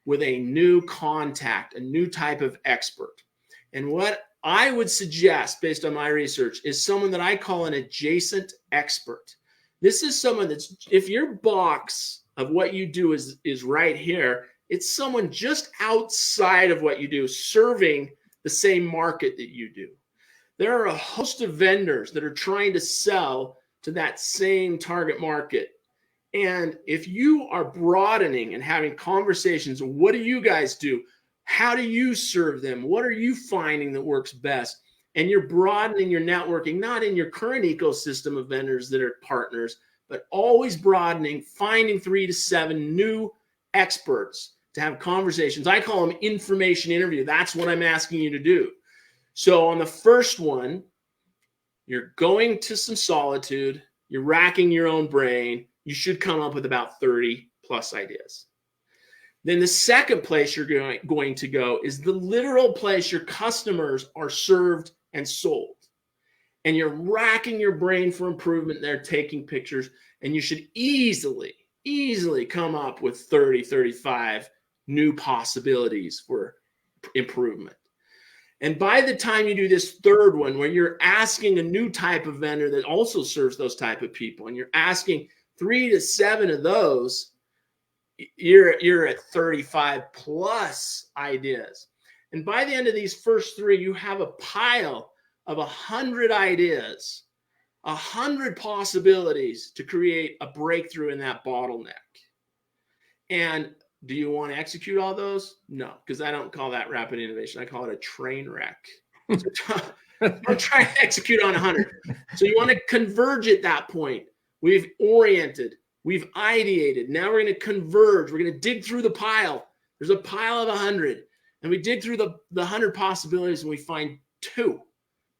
with a new contact, a new type of expert. And what I would suggest, based on my research, is someone that I call an adjacent expert. This is someone that's, if your box of what you do is right here, it's someone just outside of what you do, serving the same market that you do. There are a host of vendors that are trying to sell to that same target market. And if you are broadening and having conversations, what do you guys do? How do you serve them? What are you finding that works best? And you're broadening your networking, not in your current ecosystem of vendors that are partners, but always broadening, finding 3 to 7 new experts to have conversations. I call them information interview. That's what I'm asking you to do. So on the first one, you're going to some solitude, you're racking your own brain. You should come up with about 30 plus ideas. Then the second place you're going to go is the literal place your customers are served and sold. And you're racking your brain for improvement there, taking pictures, and you should easily come up with 30, 35 new possibilities for improvement. And by the time you do this third one, where you're asking a new type of vendor that also serves those type of people, and you're asking 3 to 7 of those, you're at 35 plus ideas. And by the end of these first 3, you have a pile of 100 ideas, 100 possibilities to create a breakthrough in that bottleneck. And do you want to execute all those? No, because I don't call that rapid innovation. I call it a train wreck. I'm trying to execute on 100. So you want to converge at that point. We've oriented, we've ideated. Now we're going to converge. We're going to dig through the pile. There's a pile of 100. And we dig through the 100 possibilities and we find 2,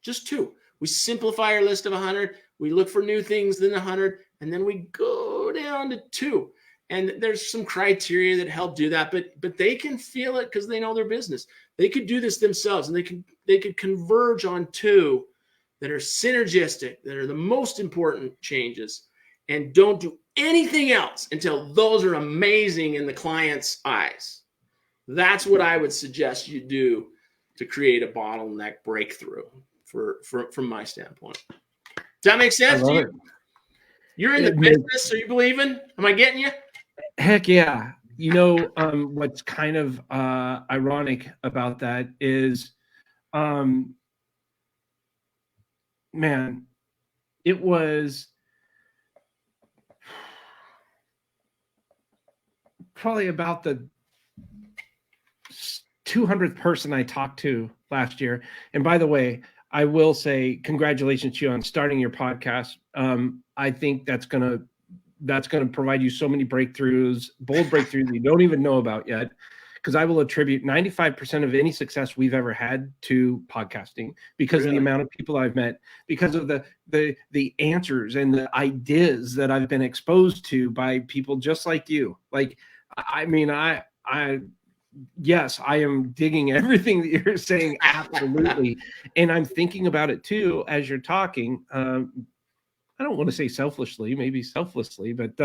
just 2. We simplify our list of 100. We look for new things than 100. And then we go down to 2. And there's some criteria that help do that, but they can feel it because they know their business. They could do this themselves, and they could converge on 2 that are synergistic, that are the most important changes, and don't do anything else until those are amazing in the client's eyes. That's what I would suggest you do to create a bottleneck breakthrough from my standpoint. Does that make sense to you? You're in the business, so you believing? Am I getting you? Heck yeah. You know, what's kind of ironic about that is, man, it was probably about the 200th person I talked to last year. And by the way, I will say congratulations to you on starting your podcast. I think that's going to provide you so many breakthroughs, bold breakthroughs you don't even know about yet, because I will attribute 95% of any success we've ever had to podcasting because of the amount of people I've met, because of the answers and the ideas that I've been exposed to by people just like you. Like, I mean, yes, I am digging everything that you're saying, absolutely. And I'm thinking about it too as you're talking. I don't want to say selfishly, maybe selflessly, but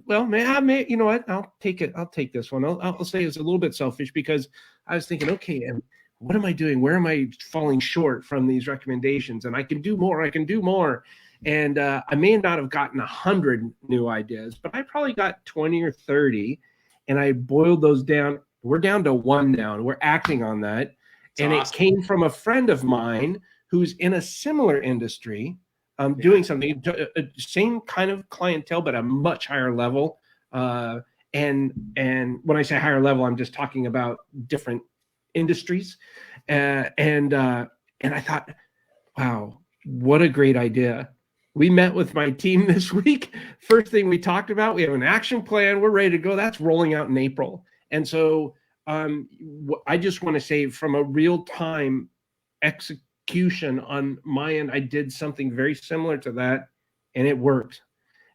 well, man, you know what? I'll take it. I'll take this one. I'll say it's a little bit selfish because I was thinking, okay, and what am I doing? Where am I falling short from these recommendations? And I can do more. I can do more. And I may not have gotten 100 new ideas, but I probably got 20 or 30, and I boiled those down. We're down to 1 now, and we're acting on that. That's and awesome. It came from a friend of mine who's in a similar industry. Doing something, same kind of clientele, but a much higher level. And when I say higher level, I'm just talking about different industries. And I thought, wow, what a great idea. We met with my team this week. First thing we talked about, we have an action plan. We're ready to go. That's rolling out in April. And so I just want to say, from a real-time execution on my end, I did something very similar to that, and it worked.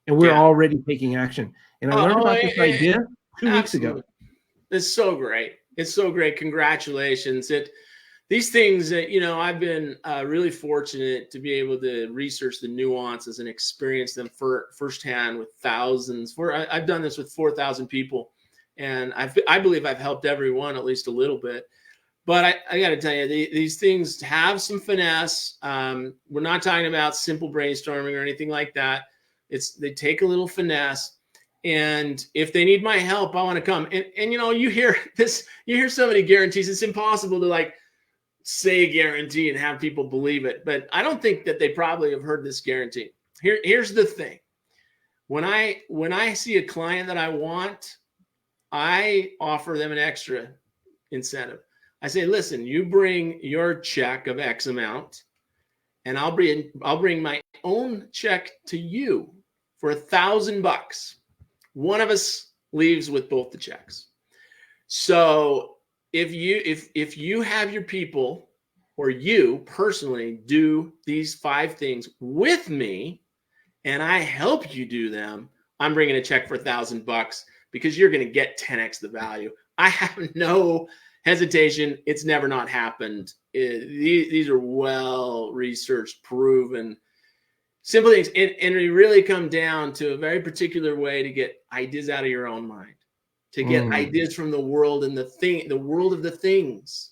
And we're already taking action. And I learned about this idea 2 weeks ago. It's so great. It's so great. Congratulations. These things that, I've been really fortunate to be able to research the nuances and experience them firsthand with thousands. I've done this with 4,000 people, and I believe I've helped everyone at least a little bit. But I got to tell you, these things have some finesse. We're not talking about simple brainstorming or anything like that. They take a little finesse. And if they need my help, I want to come. And you hear so many guarantees. It's impossible to say a guarantee and have people believe it. But I don't think that they probably have heard this guarantee. Here's the thing. When I see a client that I want, I offer them an extra incentive. I say, listen, you bring your check of X amount, and I'll bring my own check to you for $1,000. One of us leaves with both the checks. So if you have your people, or you personally do these 5 things with me, and I help you do them, I'm bringing a check for $1,000 because you're going to get 10x the value. I have no hesitation. It's never not happened. These are well researched, proven, simple things, and they really come down to a very particular way to get ideas out of your own mind, to get ideas from the world and the world of the things,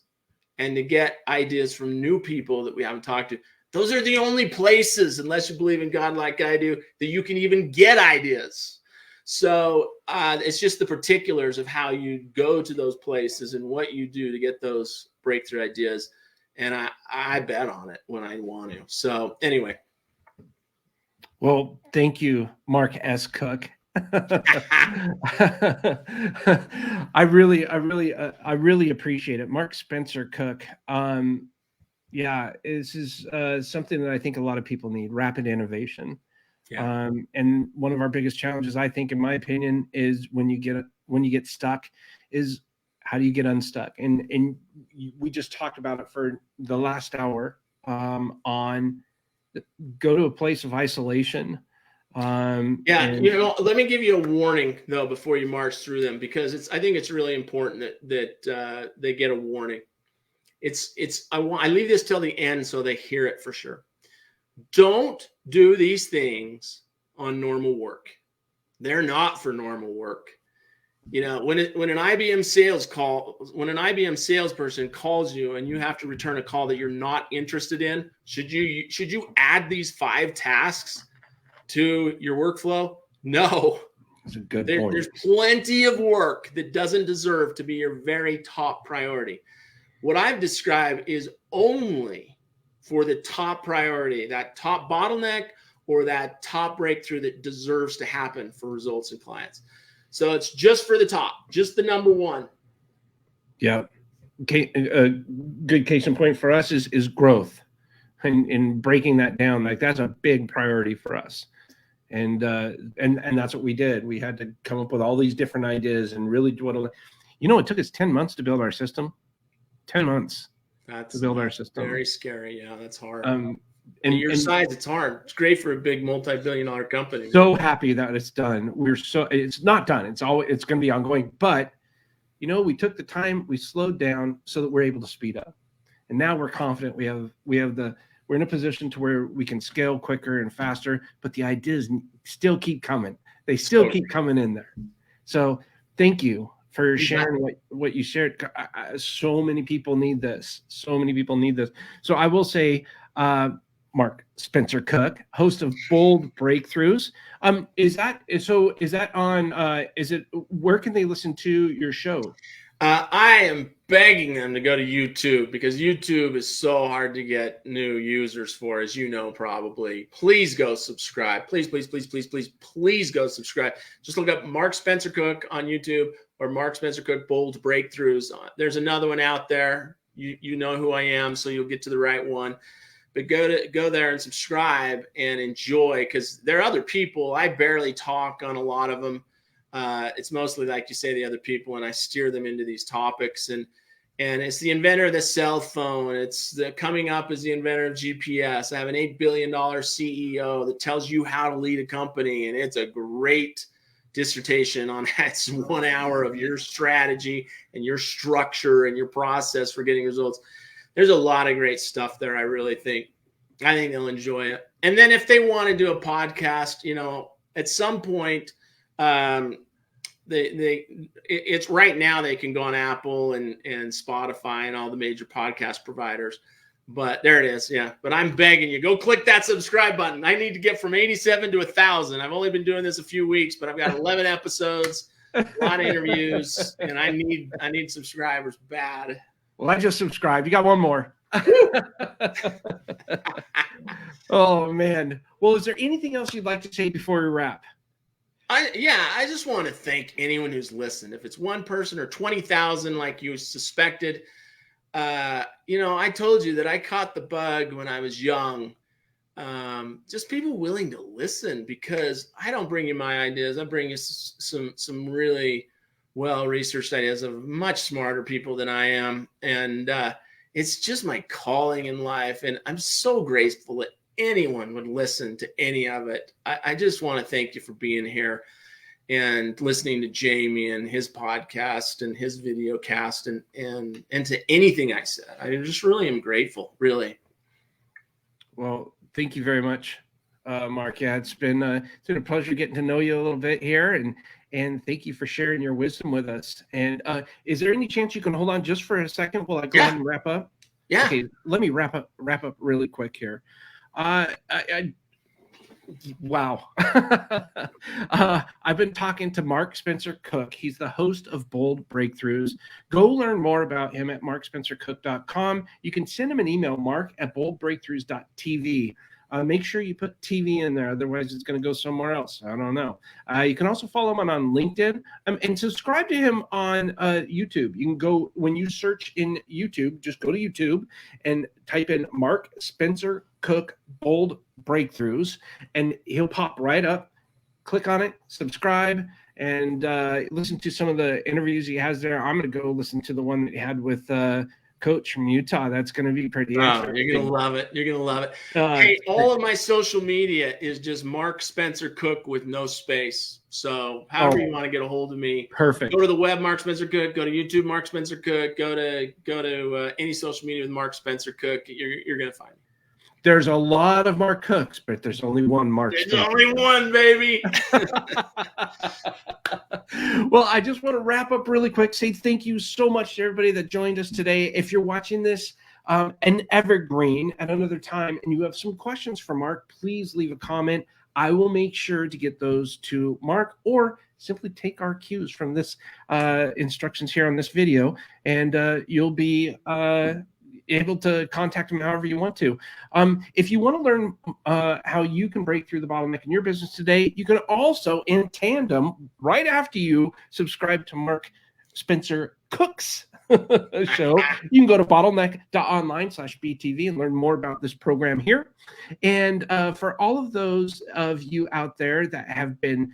and to get ideas from new people that we haven't talked to. Those are the only places, unless you believe in God like I do, that you can even get ideas. So it's just the particulars of how you go to those places and what you do to get those breakthrough ideas. And I bet on it when I want to. So anyway. Well, thank you, Mark S. Cook. I really appreciate it. Mark Spencer Cook. This is something that I think a lot of people need: rapid innovation. Yeah. And one of our biggest challenges, I think, in my opinion, is when you get stuck, is how do you get unstuck? And we just talked about it for the last hour on go to a place of isolation. Let me give you a warning though before you march through them, because I think it's really important that they get a warning. I leave this till the end so they hear it for sure. Don't do these things on normal work. They're not for normal work. When an IBM salesperson calls you and you have to return a call that you're not interested in, should you add these 5 tasks to your workflow? No. That's a good point. There's plenty of work that doesn't deserve to be your very top priority. What I've described is only for the top priority, that top bottleneck or that top breakthrough that deserves to happen for results and clients. So it's just for the top, just the number one. Yeah. Okay. A good case in point for us is growth, and breaking that down. That's a big priority for us. And that's what we did. We had to come up with all these different ideas and really it took us 10 months to build our system. 10 months to build our system. Very scary. Yeah, that's hard. And your size, it's hard. It's great for a big multi-billion-dollar company. So happy that it's done. It's not done. It's going to be ongoing. But we took the time, we slowed down so that we're able to speed up. And now we're confident we're in a position to where we can scale quicker and faster, but the ideas still keep coming. They still keep coming in there. So thank you for sharing what you shared. So many people need this. So I will say, Mark Spencer Cook, host of Bold Breakthroughs. Where can they listen to your show? I am begging them to go to YouTube, because YouTube is so hard to get new users for, as you know, probably. Please go subscribe. Please go subscribe. Just look up Mark Spencer Cook on YouTube, or Mark Spencer Cook Bold Breakthroughs. There's another one out there. You know who I am, so you'll get to the right one. but go there and subscribe and enjoy, because there are other people. I barely talk on a lot of them. It's mostly, like you say, the other people, and I steer them into these topics. And it's the inventor of the cell phone. It's the coming up as the inventor of GPS. I have an $8 billion CEO that tells you how to lead a company, and it's a great dissertation on that's 1 hour of your strategy and your structure and your process for getting results. There's a lot of great stuff there. I think they'll enjoy it. And then if they want to do a podcast, at some point, it's right now they can go on Apple and Spotify and all the major podcast providers. But there it is. Yeah. But I'm begging you, go click that subscribe button. I need to get from 87 to 1,000. I've only been doing this a few weeks, but I've got 11 episodes, a lot of interviews, and I need subscribers bad. Well, I just subscribed. You got one more. Oh, man. Well, is there anything else you'd like to say before we wrap? I just want to thank anyone who's listened. If it's one person or 20,000 like you suspected, I told you that I caught the bug when I was young. Just people willing to listen, because I don't bring you my ideas. I bring you some really well-researched ideas of much smarter people than I am. And it's just my calling in life. And I'm so grateful that anyone would listen to any of it. I just want to thank you for being here and listening to Jamie and his podcast and his video cast and to anything I said. I just really am grateful, really. Well, thank you very much, Mark. Yeah, it's been a pleasure getting to know you a little bit here, and thank you for sharing your wisdom with us. And is there any chance you can hold on just for a second while I go ahead and wrap up? Yeah. Okay, let me wrap up really quick here. Wow. I've been talking to Mark Spencer Cook. He's the host of Bold Breakthroughs. Go learn more about him at markspencercook.com. You can send him an email, mark@boldbreakthroughs.tv. Make sure you put TV in there. Otherwise, it's going to go somewhere else. I don't know. You can also follow him on LinkedIn and subscribe to him on YouTube. You can go, when you search in YouTube, just go to YouTube and type in Mark Spencer Cook Bold Breakthroughs, and he'll pop right up. Click on it, subscribe, and listen to some of the interviews he has there. I'm going to go listen to the one that he had with Coach from Utah. That's going to be pretty interesting. You're going to love it. You're going to love it. Hey, all of my social media is just Mark Spencer Cook with no space. So however you want to get a hold of me, perfect. Go to the web, Mark Spencer Cook. Go to YouTube, Mark Spencer Cook. Go to any social media with Mark Spencer Cook. You're going to find me. There's a lot of Mark Cooks, but there's only one Mark. There's only one, baby. Well, I just want to wrap up really quick. Say thank you so much to everybody that joined us today. If you're watching this an evergreen at another time and you have some questions for Mark, please leave a comment. I will make sure to get those to Mark, or simply take our cues from this instructions here on this video, and you'll be able to contact him however you want to. If you want to learn how you can break through the bottleneck in your business today, you can also, in tandem, right after you subscribe to Mark Spencer Cook's show, you can go to Bottleneck.Online/BTV and learn more about this program here. And for all of those of you out there that have been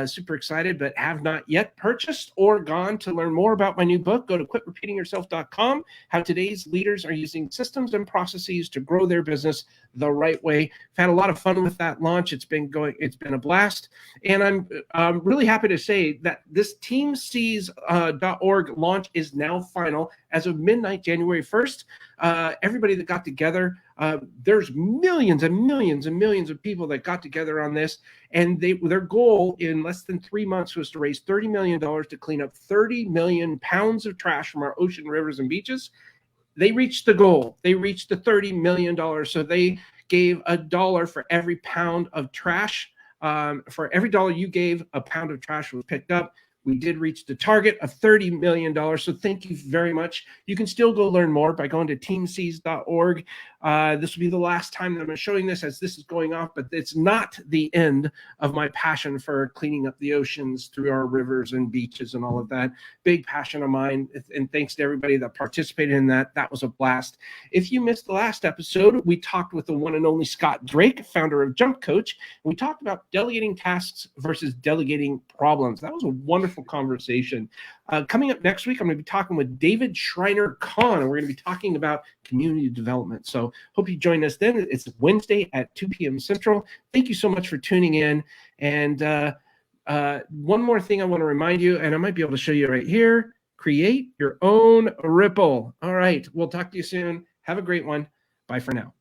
super excited but have not yet purchased or gone to learn more about my new book, go to quitrepeatingyourself.com. How today's leaders are using systems and processes to grow their business the right way. I've had a lot of fun with that launch. It's been a blast. And I'm really happy to say that this teamsees.org launch is now final as of midnight, January 1st. Everybody that got together, there's millions and millions and millions of people that got together on this, and their goal in less than 3 months was to raise $30 million to clean up 30 million pounds of trash from our ocean, rivers, and beaches. They reached the goal. They reached the $30 million. So they gave $1 for every pound of trash. For every dollar you gave, a pound of trash was picked up. We did reach the target of $30 million. So thank you very much. You can still go learn more by going to teamseas.org. This will be the last time that I'm showing this as this is going off, but it's not the end of my passion for cleaning up the oceans through our rivers and beaches and all of that. Big passion of mine. And thanks to everybody that participated in that. That was a blast. If you missed the last episode, we talked with the one and only Scott Drake, founder of Jump Coach. We talked about delegating tasks versus delegating problems. That was a wonderful conversation. Coming up next week, I'm going to be talking with David Schreiner-Kahn, and we're going to be talking about community development. So hope you join us then. It's Wednesday at 2 p.m. Central. Thank you so much for tuning in. And one more thing I want to remind you, and I might be able to show you right here, create your own ripple. All right. We'll talk to you soon. Have a great one. Bye for now.